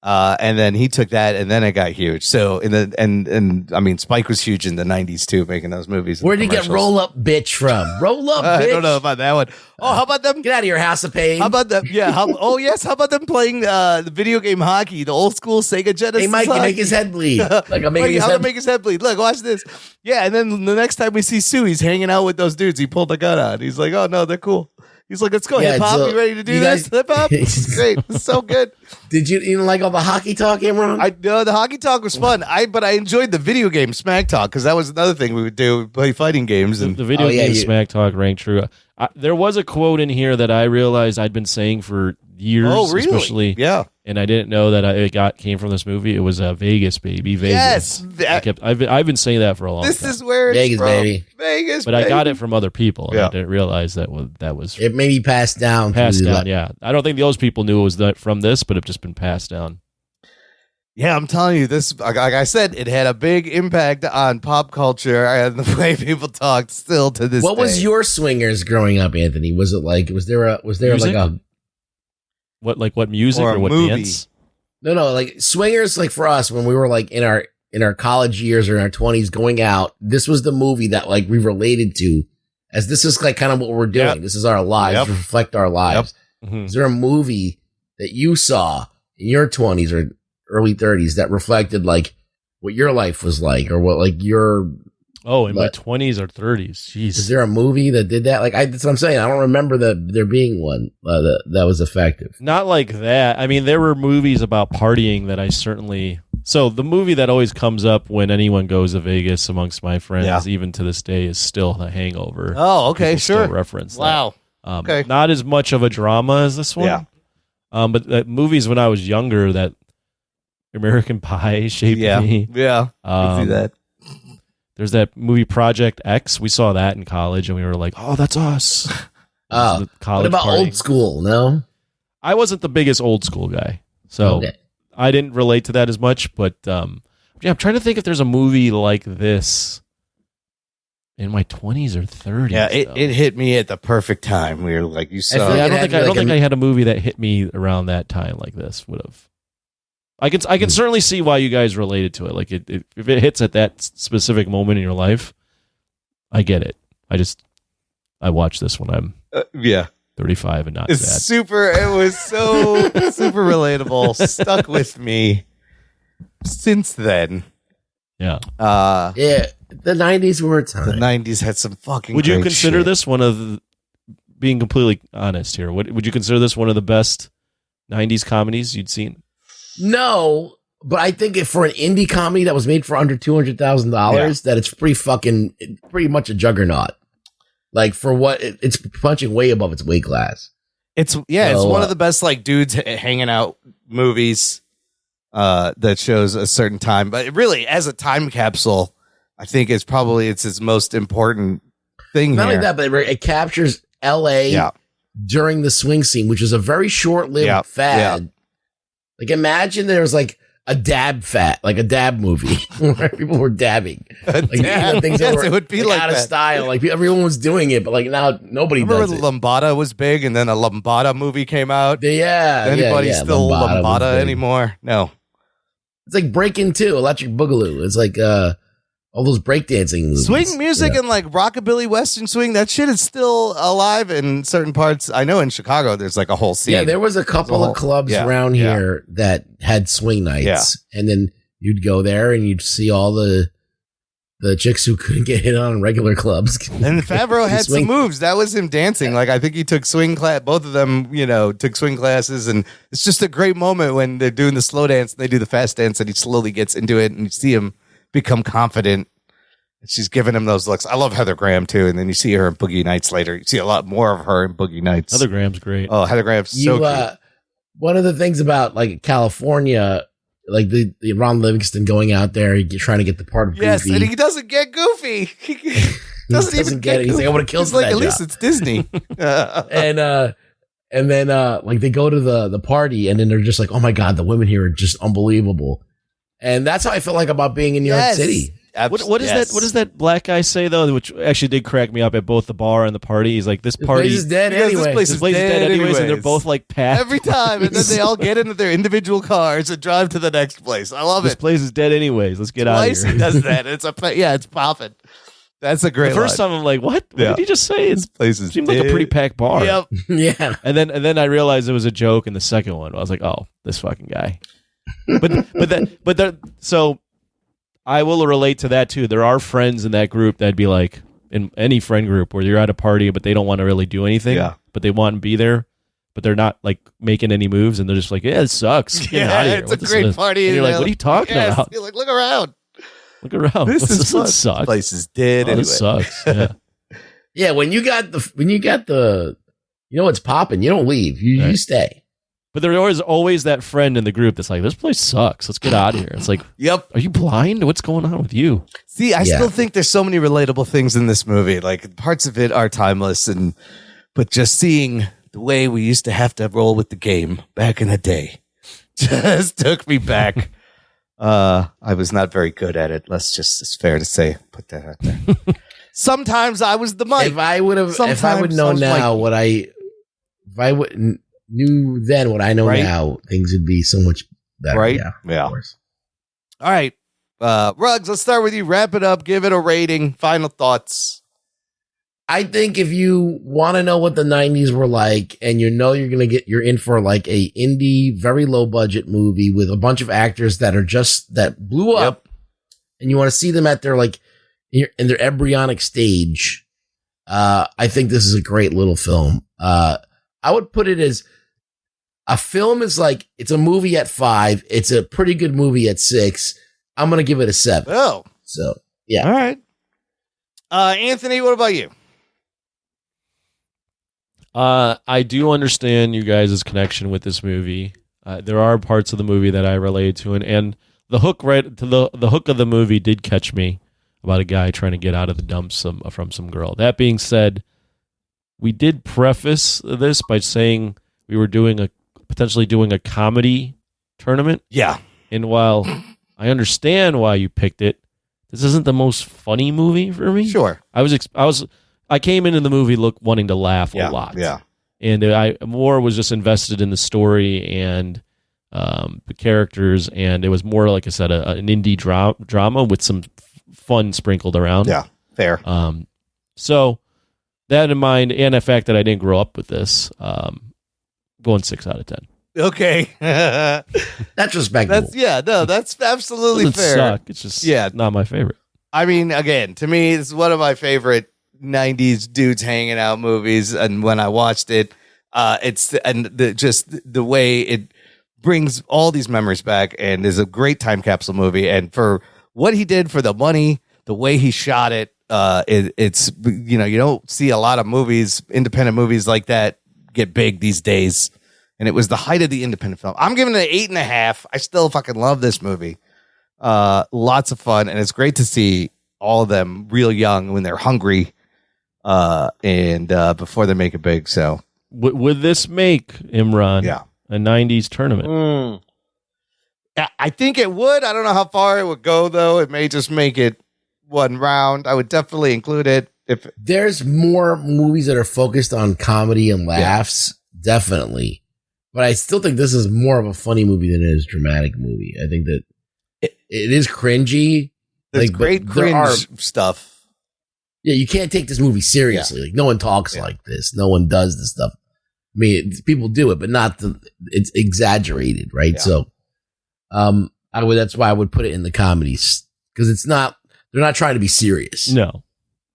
[SPEAKER 1] And then he took that, and then it got huge. So I mean, Spike was huge in the 90s too, making those movies.
[SPEAKER 5] Where did you get Roll Up Bitch from? Roll Up Bitch.
[SPEAKER 1] I don't know about that one. Oh, how about them?
[SPEAKER 5] Get out of your House of Pain.
[SPEAKER 1] How about them? Yeah. How about them playing the video game hockey, the old school Sega Genesis?
[SPEAKER 5] Hey, Mike, you
[SPEAKER 1] hockey?
[SPEAKER 5] make his head bleed. Like I'm making
[SPEAKER 1] make his head bleed. Look, watch this. Yeah, and then the next time we see Sue, he's hanging out with those dudes. He pulled the gun out. He's like, "Oh no, they're cool." He's like, "Let's go, hip hop. You ready to do this? Hip hop? It's great. It's so good."
[SPEAKER 5] Did you even like all the hockey talk, Imran?
[SPEAKER 1] I know the hockey talk was fun. But I enjoyed the video game Smack Talk because that was another thing we would do. We'd play fighting games and
[SPEAKER 4] the video game Smack Talk rang true. There was a quote in here that I realized I'd been saying for years.
[SPEAKER 1] Oh, really?
[SPEAKER 4] Especially,
[SPEAKER 1] yeah.
[SPEAKER 4] And I didn't know that it came from this movie. It was Vegas, baby. Vegas.
[SPEAKER 1] Yes.
[SPEAKER 4] I've been saying that for a long time.
[SPEAKER 1] This is where it's
[SPEAKER 5] Vegas,
[SPEAKER 1] from.
[SPEAKER 5] baby.
[SPEAKER 1] Vegas,
[SPEAKER 4] but
[SPEAKER 1] baby.
[SPEAKER 4] I got it from other people. And
[SPEAKER 1] Yeah.
[SPEAKER 4] I didn't realize that was
[SPEAKER 5] it may be passed down.
[SPEAKER 4] Yeah. I don't think those people knew it was from this, but it just been passed down.
[SPEAKER 1] Yeah, I'm telling you, this, like I said, it had a big impact on pop culture and the way people talked still to this
[SPEAKER 5] What
[SPEAKER 1] day.
[SPEAKER 5] was your Swingers growing up, Anthony? Was it like, was there
[SPEAKER 4] Music?
[SPEAKER 5] like a
[SPEAKER 4] what music
[SPEAKER 1] Or a
[SPEAKER 4] or what
[SPEAKER 1] movie?
[SPEAKER 4] dance?
[SPEAKER 5] No, like Swingers, like for us when we were like in our college years or in our 20s going out, this was the movie that like we related to, as this is like kind of what we're doing.
[SPEAKER 1] Yep.
[SPEAKER 5] This is our lives,
[SPEAKER 1] Yep.
[SPEAKER 5] reflect our lives.
[SPEAKER 4] Mhm.
[SPEAKER 5] Is there a movie that you saw in your 20s or early 30s that reflected like what your life was like, or what like your
[SPEAKER 4] Oh, in my 20s or 30s. Jeez.
[SPEAKER 5] is there a movie that did that? Like that's what I'm saying. I don't remember there being one that was effective.
[SPEAKER 4] Not like that. I mean, there were movies about partying that I certainly. So the movie that always comes up when anyone goes to Vegas amongst my friends, even to this day, is still The Hangover.
[SPEAKER 1] Oh, okay,
[SPEAKER 4] People
[SPEAKER 1] sure.
[SPEAKER 4] Still reference that.
[SPEAKER 1] Wow. Okay.
[SPEAKER 4] Not as much of a drama as this one.
[SPEAKER 1] Yeah.
[SPEAKER 4] But movies when I was younger, that American Pie shaped me.
[SPEAKER 1] Yeah. I can see that.
[SPEAKER 4] There's that movie Project X. We saw that in college, and we were like, "Oh, that's us."
[SPEAKER 5] Oh, what about old school? No,
[SPEAKER 4] I wasn't the biggest old school guy, so I didn't relate to that as much. But I'm trying to think if there's a movie like this in my 20s or 30s.
[SPEAKER 1] Yeah, it hit me at the perfect time. We were like, you saw.
[SPEAKER 4] I don't think I had a movie that hit me around that time like this would have. I can certainly see why you guys related to it. Like if it hits at that specific moment in your life, I get it. I watch this when I'm 35 and not
[SPEAKER 1] it's
[SPEAKER 4] sad.
[SPEAKER 1] Super. It was so super relatable. Stuck with me since then.
[SPEAKER 4] Yeah.
[SPEAKER 5] The 90s were a time.
[SPEAKER 1] The 90s had some fucking.
[SPEAKER 4] Would you
[SPEAKER 1] great
[SPEAKER 4] consider
[SPEAKER 1] shit.
[SPEAKER 4] this one of being completely honest here, would you consider this one of the best 90s comedies you'd seen?
[SPEAKER 5] No, but I think if for an indie comedy that was made for under $200,000, that it's pretty much a juggernaut. Like for what it's punching way above its weight class.
[SPEAKER 1] It's one of the best like dudes hanging out movies that shows a certain time. But really, as a time capsule, I think it's its most important thing.
[SPEAKER 5] Not
[SPEAKER 1] here.
[SPEAKER 5] only that, but it captures L.A. during the swing scene, which is a very short-lived fad. Like imagine there was like a dab movie where people were dabbing. Things that were,
[SPEAKER 1] it would be like
[SPEAKER 5] out of
[SPEAKER 1] that.
[SPEAKER 5] style. Like everyone was doing it, but like now nobody
[SPEAKER 1] Remember
[SPEAKER 5] does it.
[SPEAKER 1] when Lambada was big, and then a Lambada movie came out.
[SPEAKER 5] Anybody
[SPEAKER 1] still Lambada anymore? No.
[SPEAKER 5] It's like Breakin' 2, Electric Boogaloo. It's like all those breakdancing movies.
[SPEAKER 1] Swing music and like rockabilly western swing, that shit is still alive in certain parts. I know in Chicago there's like a whole scene.
[SPEAKER 5] Yeah, there was a couple of clubs around here that had swing nights, and then you'd go there and you'd see all the chicks who couldn't get hit on in regular clubs.
[SPEAKER 1] And Favreau had some moves. That was him dancing. Like I think he took swing class. Both of them, took swing classes, and it's just a great moment when they're doing the slow dance and they do the fast dance, and he slowly gets into it, and you see him become confident. She's giving him those looks. I love Heather Graham too, and then you see her in Boogie Nights later. You see a lot more of her in Boogie Nights.
[SPEAKER 4] Heather Graham's great.
[SPEAKER 1] Oh, Heather Graham's so cute.
[SPEAKER 5] One of the things about like California, like the Ron Livingston going out there, trying to get the part of Goofy.
[SPEAKER 1] Yes, and he doesn't get Goofy. He doesn't even get it.
[SPEAKER 5] He's like, I want to kill.
[SPEAKER 1] He's like, at least it's Disney.
[SPEAKER 5] and then like they go to the party, and then they're just like, oh my god, the women here are just unbelievable. And that's how I feel like about being in New York City.
[SPEAKER 4] What does that black guy say though, which actually did crack me up at both the bar and the party? He's like, this party
[SPEAKER 5] is dead anyway.
[SPEAKER 4] This place is dead anyways, and they're both like packed
[SPEAKER 1] every time, and then they all get into their individual cars and drive to the next place. I love
[SPEAKER 4] this place is dead anyways. Let's get out of here.
[SPEAKER 1] He does that. It's popping. That's a great.
[SPEAKER 4] The first time I'm like, what did he just say?
[SPEAKER 1] This place is
[SPEAKER 4] seemed like a pretty packed bar.
[SPEAKER 1] Yep.
[SPEAKER 5] Yeah.
[SPEAKER 4] And then I realized it was a joke in the second one. I was like, oh, this fucking guy. So I will relate to that too. There are friends in that group that'd be like, in any friend group where you're at a party but they don't want to really do anything, but they want to be there, but they're not like making any moves, and they're just like, yeah, it sucks. Get out of here.
[SPEAKER 1] It's a great party.
[SPEAKER 4] And you're like, what are you talking about?
[SPEAKER 1] You're like, look around.
[SPEAKER 4] Look around.
[SPEAKER 1] This
[SPEAKER 4] sucks.
[SPEAKER 1] Place is dead.
[SPEAKER 4] Oh,
[SPEAKER 1] anyway.
[SPEAKER 4] This sucks. Yeah.
[SPEAKER 5] Yeah, when you got the it's popping, you don't leave. You stay.
[SPEAKER 4] But there is always that friend in the group that's like, this place sucks. Let's get out of here. It's like,
[SPEAKER 1] yep.
[SPEAKER 4] Are you blind? What's going on with you?
[SPEAKER 1] See, I still think there's so many relatable things in this movie. Like parts of it are timeless, but just seeing the way we used to have to roll with the game back in the day just took me back. I was not very good at it. It's fair to say. Put that out there. Sometimes I was the Mike.
[SPEAKER 5] If I would know now knew then what I know now, things would be so much better.
[SPEAKER 1] Right?
[SPEAKER 5] Yeah. Of course.
[SPEAKER 1] All right. Ruggs, let's start with you. Wrap it up. Give it a rating. Final thoughts.
[SPEAKER 5] I think if you want to know what the 90s were like, and you're in for like a indie, very low budget movie with a bunch of actors that blew up, and you want to see them at their like in their embryonic stage, I think this is a great little film. I would put it as a film is like, it's a movie at 5. It's a pretty good movie at 6. I'm going to give it a 7.
[SPEAKER 1] Oh.
[SPEAKER 5] So, yeah.
[SPEAKER 1] All right. Anthony, what about you?
[SPEAKER 4] I do understand you guys' connection with this movie. There are parts of the movie that I relate to, and the hook the hook of the movie did catch me about a guy trying to get out of the dumps from some girl. That being said, we did preface this by saying we were potentially doing a comedy tournament.
[SPEAKER 1] Yeah.
[SPEAKER 4] And while I understand why you picked it, this isn't the most funny movie for me.
[SPEAKER 1] Sure.
[SPEAKER 4] I came into the movie wanting to laugh a lot.
[SPEAKER 1] Yeah.
[SPEAKER 4] And I more was just invested in the story and the characters, and it was more, like I said, an indie drama with some fun sprinkled around.
[SPEAKER 1] Yeah, fair.
[SPEAKER 4] So that in mind, and the fact that I didn't grow up with this, going 6 out of 10.
[SPEAKER 1] Okay.
[SPEAKER 5] That's respectable.
[SPEAKER 1] That's absolutely
[SPEAKER 4] It doesn't
[SPEAKER 1] fair.
[SPEAKER 4] suck. It's just not my favorite.
[SPEAKER 1] I mean, again, to me, it's one of my favorite '90s dudes hanging out movies, and when I watched it, just the way it brings all these memories back, and is a great time capsule movie. And for what he did for the money, the way he shot it, it's you don't see a lot of movies, independent movies like that get big these days. And it was the height of the independent film. I'm giving it an 8.5. I still fucking love this movie. Lots of fun, and it's great to see all of them real young when they're hungry, and before they make it big. So,
[SPEAKER 4] would this make Imran a '90s tournament?
[SPEAKER 1] I think it would. I don't know how far it would go, though. It may just make it one round. I would definitely include it if
[SPEAKER 5] there's more movies that are focused on comedy and laughs. Definitely. But I still think this is more of a funny movie than it is a dramatic movie. I think that it is cringy.
[SPEAKER 1] There's great cringe stuff.
[SPEAKER 5] Yeah, you can't take this movie seriously. Like, no one talks like this. No one does this stuff. I mean, people do it, but it's exaggerated, right? Yeah. So, that's why I would put it in the comedies, because they're not trying to be serious.
[SPEAKER 4] No.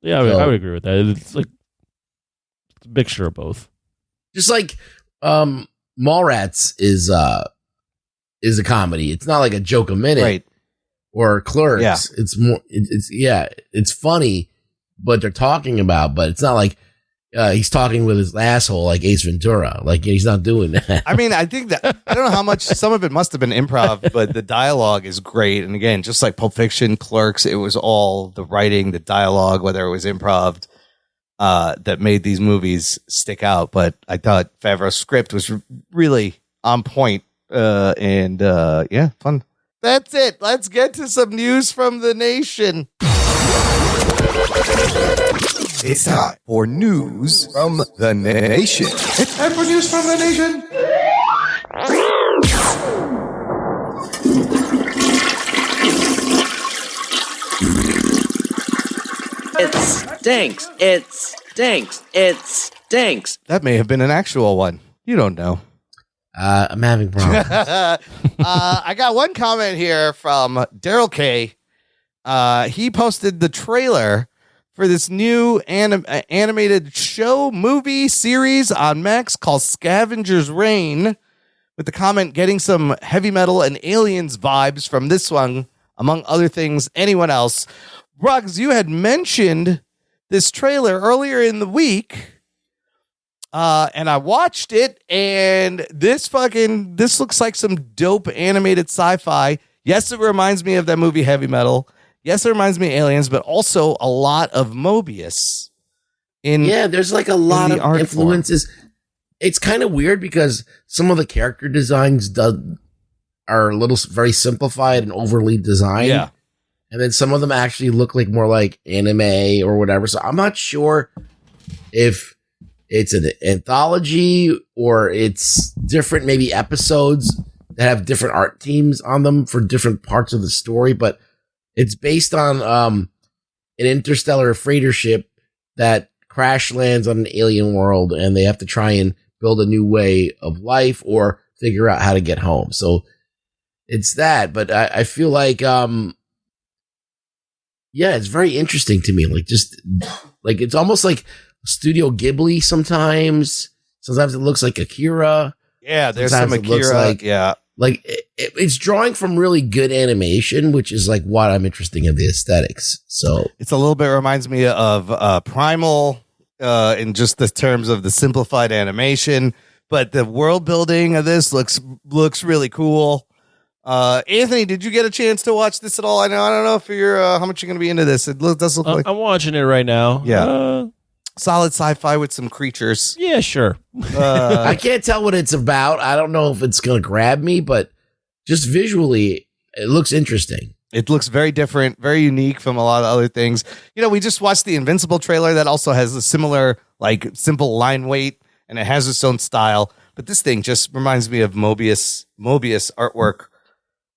[SPEAKER 4] Yeah, I would agree with that. It's like it's a mixture of both. Just
[SPEAKER 5] like, Mallrats is a comedy. It's not like a joke a minute,
[SPEAKER 1] right?
[SPEAKER 5] Or Clerks.
[SPEAKER 1] Yeah.
[SPEAKER 5] It's more. It's funny, but they're talking about. But it's not like he's talking with his asshole like Ace Ventura. Like, he's not doing that.
[SPEAKER 1] I mean, I think that I don't know how much. Some of it must have been improv, but the dialogue is great. And again, just like Pulp Fiction, Clerks, it was all the writing, the dialogue, whether it was improv, that made these movies stick out. But I thought Favreau's script was really on point, and fun. That's it. Let's get to some news from the nation. It's time for news from the nation. It's time for news from the nation.
[SPEAKER 11] It stinks. It stinks. It stinks.
[SPEAKER 1] That may have been an actual one. You don't know.
[SPEAKER 5] I'm having problems.
[SPEAKER 1] I got one comment here from Daryl K. He posted the trailer for this new animated show, movie, series on Max called Scavenger's Reign, with the comment, getting some heavy metal and aliens vibes from this one, among other things. Anyone else? Ruggs, you had mentioned this trailer earlier in the week, and I watched it, and this looks like some dope animated sci-fi. Yes, it reminds me of that movie Heavy Metal. Yes, it reminds me of Aliens, but also a lot of Mobius.
[SPEAKER 5] There's like a lot of influences. Form. It's kind of weird because some of the character designs are a little very simplified and overly designed.
[SPEAKER 1] Yeah.
[SPEAKER 5] And then some of them actually look like more like anime or whatever. So I'm not sure if it's an anthology or it's different, maybe episodes that have different art teams on them for different parts of the story. But it's based on an interstellar freighter ship that crash lands on an alien world, and they have to try and build a new way of life or figure out how to get home. So it's that. But I feel like it's very interesting to me. Like it's almost like Studio Ghibli sometimes. Sometimes it looks like Akira.
[SPEAKER 1] Yeah, there's some Akira.
[SPEAKER 5] It's drawing from really good animation, which is like what I'm interested in, the aesthetics. So
[SPEAKER 1] it's a little bit reminds me of Primal in just the terms of the simplified animation, but the world building of this looks really cool. Anthony, did you get a chance to watch this at all? I don't know if you're how much you're going to be into this. It does look like
[SPEAKER 4] I'm watching it right now.
[SPEAKER 1] Yeah. Solid sci-fi with some creatures.
[SPEAKER 4] Yeah, sure.
[SPEAKER 5] I can't tell what it's about. I don't know if it's going to grab me, but just visually, it looks interesting.
[SPEAKER 1] It looks very different, very unique from a lot of other things. We just watched the Invincible trailer that also has a similar, like, simple line weight, and it has its own style. But this thing just reminds me of Mobius artwork.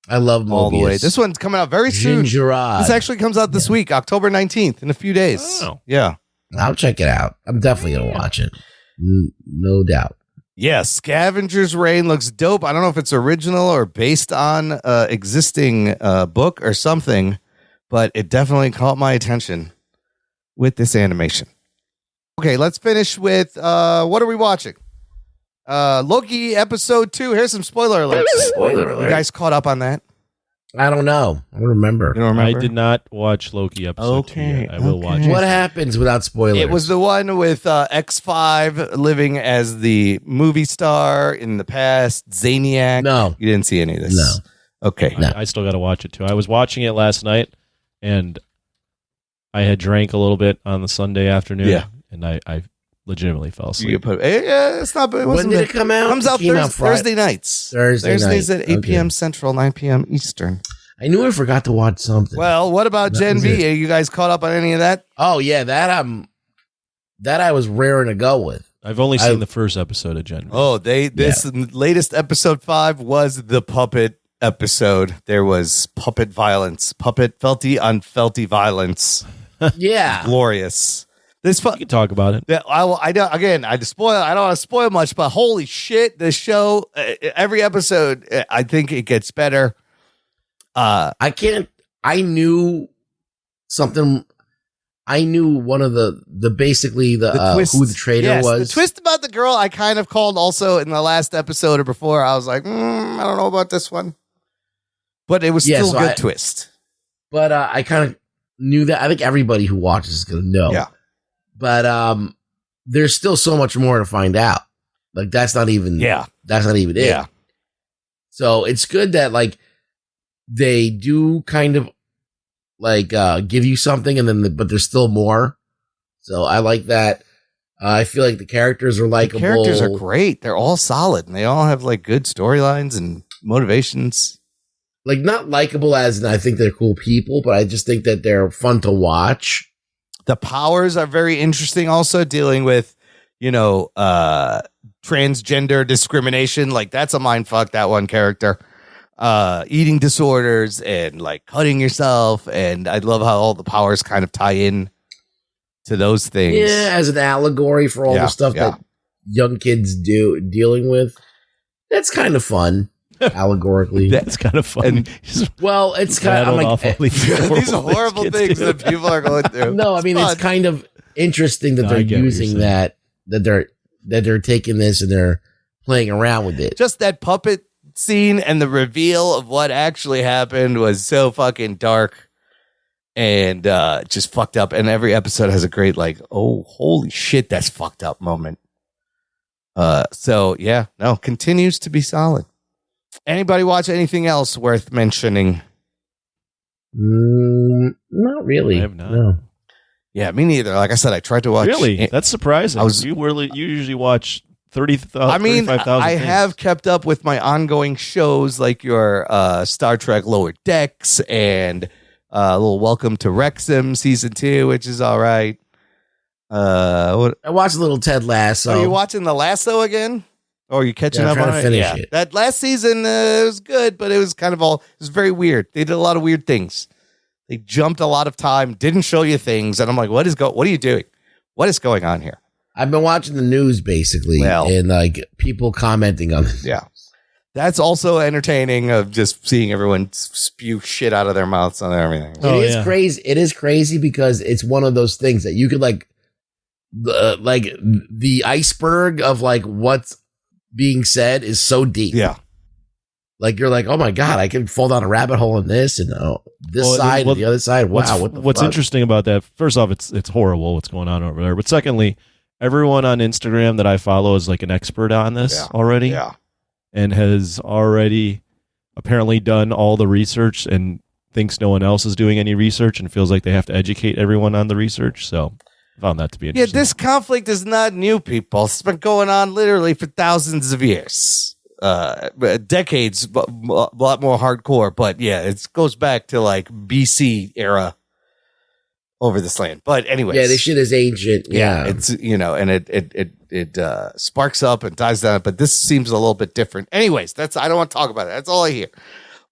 [SPEAKER 5] I love Mobius.
[SPEAKER 1] All the way. This one's coming out very soon.
[SPEAKER 5] Gingerade.
[SPEAKER 1] This actually comes out this week, October 19th, in a few days.
[SPEAKER 4] Oh.
[SPEAKER 1] Yeah.
[SPEAKER 5] I'll check it out. I'm definitely going to watch it. No doubt.
[SPEAKER 1] Yeah, Scavenger's Reign looks dope. I don't know if it's original or based on existing book or something, but it definitely caught my attention with this animation. Okay, let's finish with what are we watching? Loki episode 2. Here's some spoiler alerts.
[SPEAKER 5] Spoiler alert.
[SPEAKER 1] You guys caught up on that?
[SPEAKER 5] I don't know. I don't remember.
[SPEAKER 1] You don't remember?
[SPEAKER 4] I did not watch Loki episode 2 yet. I will watch it.
[SPEAKER 5] What happens without spoilers?
[SPEAKER 1] It was the one with X5 living as the movie star in the past, Zaniac.
[SPEAKER 5] No.
[SPEAKER 1] You didn't see any of this?
[SPEAKER 5] No.
[SPEAKER 1] Okay.
[SPEAKER 4] I still got to watch it too. I was watching it last night, and I had drank a little bit on the Sunday afternoon.
[SPEAKER 1] Yeah.
[SPEAKER 4] And I legitimately fell asleep.
[SPEAKER 1] You put, it's not. It
[SPEAKER 5] When did it come out?
[SPEAKER 1] Comes out
[SPEAKER 5] It came out
[SPEAKER 1] Thursday nights. Thursdays at 8 p.m. Central, 9 p.m. Eastern.
[SPEAKER 5] I knew I forgot to watch something.
[SPEAKER 1] Well, what about
[SPEAKER 5] That
[SPEAKER 1] Gen
[SPEAKER 5] was
[SPEAKER 1] V?
[SPEAKER 5] it.
[SPEAKER 1] Are you guys caught up on any of that?
[SPEAKER 5] Oh yeah, that I was raring to go with.
[SPEAKER 4] I've only seen the first episode of Gen V.
[SPEAKER 1] Oh, this latest episode 5 was the puppet episode. There was puppet violence, puppet felty on felty violence.
[SPEAKER 5] Yeah,
[SPEAKER 1] Glorious. This
[SPEAKER 4] You can talk about it.
[SPEAKER 1] I don't. Again, I don't want to spoil much, but holy shit, this show, every episode, I think it gets better.
[SPEAKER 5] I knew something. I knew one of the basically the
[SPEAKER 1] twist,
[SPEAKER 5] who the traitor was.
[SPEAKER 1] The twist about the girl, I kind of called also in the last episode or before. I was like, I don't know about this one, but it was still a good twist.
[SPEAKER 5] But I kind of knew that. I think everybody who watches is going to know.
[SPEAKER 1] Yeah.
[SPEAKER 5] But there's still so much more to find out. Like that's not even.
[SPEAKER 1] Yeah.
[SPEAKER 5] That's not even it.
[SPEAKER 1] Yeah.
[SPEAKER 5] So it's good that like they do kind of like give you something, and then but there's still more. So I like that. I feel like the characters are likable.
[SPEAKER 1] The characters are great. They're all solid, and they all have like good storylines and motivations.
[SPEAKER 5] Like not likable as in I think they're cool people, but I just think that they're fun to watch.
[SPEAKER 1] The powers are very interesting. Also dealing with, transgender discrimination. Like that's a mind fuck. That one character. Eating disorders and like cutting yourself, and I love how all the powers kind of tie in to those things.
[SPEAKER 5] Yeah, as an allegory for all the stuff that young kids dealing with. That's kind of fun, allegorically.
[SPEAKER 4] That's kind of fun.
[SPEAKER 5] Well, it's kind of like
[SPEAKER 1] these horrible things that people are going through.
[SPEAKER 5] No, I mean it's kind of interesting that they're using that they're taking this and they're playing around with it.
[SPEAKER 1] Just that puppet scene and the reveal of what actually happened was so fucking dark and just fucked up. And every episode has a great like, oh, holy shit, that's fucked up moment. Continues to be solid. Anybody watch anything else worth mentioning?
[SPEAKER 5] Not really.
[SPEAKER 4] I have not.
[SPEAKER 5] No.
[SPEAKER 1] Yeah, me neither. Like I said, I tried to watch.
[SPEAKER 4] Really? That's surprising. You usually watch 30,000.
[SPEAKER 1] I mean,
[SPEAKER 4] 35,000
[SPEAKER 1] I
[SPEAKER 4] things.
[SPEAKER 1] have kept up with my ongoing shows like your Star Trek Lower Decks and a little Welcome to Wrexham season 2, which is all right.
[SPEAKER 5] I watched a little Ted Lasso.
[SPEAKER 1] Are you watching The Lasso again? Or are you catching
[SPEAKER 5] Yeah, I'm
[SPEAKER 1] up
[SPEAKER 5] trying
[SPEAKER 1] on
[SPEAKER 5] to
[SPEAKER 1] it?
[SPEAKER 5] finish it.
[SPEAKER 1] That last season was good, but it was kind of it was very weird. They did a lot of weird things. They jumped a lot of time, didn't show you things, and I'm like, what are you doing? What is going on here?
[SPEAKER 5] I've been watching the news basically, and like people commenting on it.
[SPEAKER 1] Yeah. That's also entertaining of just seeing everyone spew shit out of their mouths on everything.
[SPEAKER 5] It is crazy. It is crazy because it's one of those things that you could like the iceberg of like what's being said is so deep.
[SPEAKER 1] Yeah.
[SPEAKER 5] Like you're like, oh my God, I can fall down a rabbit hole in this and side and the other side. Wow.
[SPEAKER 4] What's interesting about that? First off, it's horrible what's going on over there. But secondly, everyone on Instagram that I follow is like an expert on this already.
[SPEAKER 1] Yeah.
[SPEAKER 4] And has already apparently done all the research and thinks no one else is doing any research and feels like they have to educate everyone on the research. So I found that to be interesting.
[SPEAKER 1] Yeah, this conflict is not new, people. It's been going on literally for thousands of years. Decades, but a lot more hardcore. But yeah, it goes back to like BC era over this land. But anyways.
[SPEAKER 5] Yeah, this shit is ancient. Yeah.
[SPEAKER 1] It's, and it sparks up and dies down. But this seems a little bit different. Anyways, I don't want to talk about it. That's all I hear.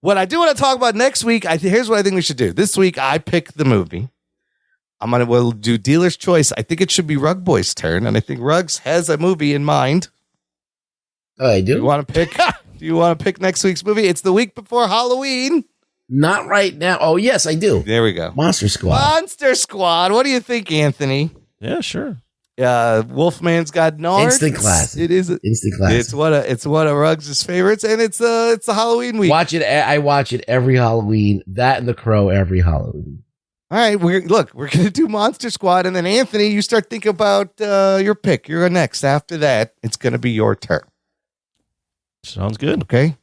[SPEAKER 1] What I do want to talk about next week, here's what I think we should do. This week, I pick the movie. We'll do dealer's choice. I think it should be Rug Boy's turn. And I think Ruggs has a movie in mind.
[SPEAKER 5] Oh, I do.
[SPEAKER 1] You want to pick? Do you want to pick next week's movie? It's the week before Halloween.
[SPEAKER 5] Not right now. Oh, yes, I do.
[SPEAKER 1] There we go.
[SPEAKER 5] Monster Squad.
[SPEAKER 1] Monster Squad. What do you think, Anthony?
[SPEAKER 4] Yeah, sure.
[SPEAKER 1] Wolfman's got Nards.
[SPEAKER 5] Instant classic.
[SPEAKER 1] It is
[SPEAKER 5] instant classic.
[SPEAKER 1] It's one of Ruggs' favorites, and it's the Halloween week.
[SPEAKER 5] Watch it. I watch it every Halloween. That and The Crow every Halloween.
[SPEAKER 1] All right, we're gonna do Monster Squad, and then Anthony, you start thinking about your pick. You're next. After that, it's gonna be your turn.
[SPEAKER 4] Sounds good.
[SPEAKER 1] Okay,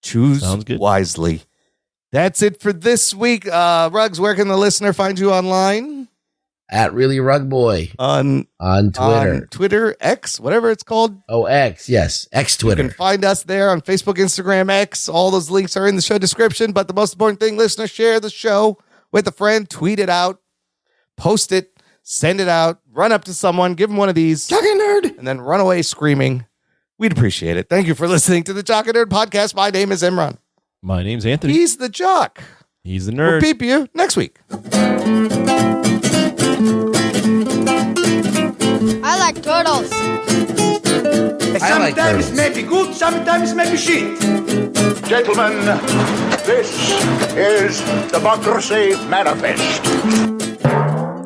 [SPEAKER 1] choose wisely. That's it for this week. Ruggs, where can the listener find you online?
[SPEAKER 5] At Really Rug Boy
[SPEAKER 1] on
[SPEAKER 5] Twitter.
[SPEAKER 1] On Twitter, X, whatever it's called.
[SPEAKER 5] Oh, X, yes. X Twitter.
[SPEAKER 1] You can find us there on Facebook, Instagram, X. All those links are in the show description. But the most important thing, listeners, share the show with a friend, tweet it out, post it, send it out, run up to someone, give them one of these.
[SPEAKER 2] Jock and Nerd.
[SPEAKER 1] And then run away screaming. We'd appreciate it. Thank you for listening to the Jock and Nerd podcast. My name is Imran.
[SPEAKER 4] My name's Anthony.
[SPEAKER 1] He's the Jock.
[SPEAKER 4] He's the Nerd.
[SPEAKER 1] We'll peep you next week.
[SPEAKER 12] I like turtles.
[SPEAKER 10] Sometimes it may be good, sometimes it may be shit. Gentlemen, this is Democracy Manifest.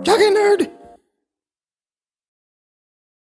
[SPEAKER 2] Jock and Nerd.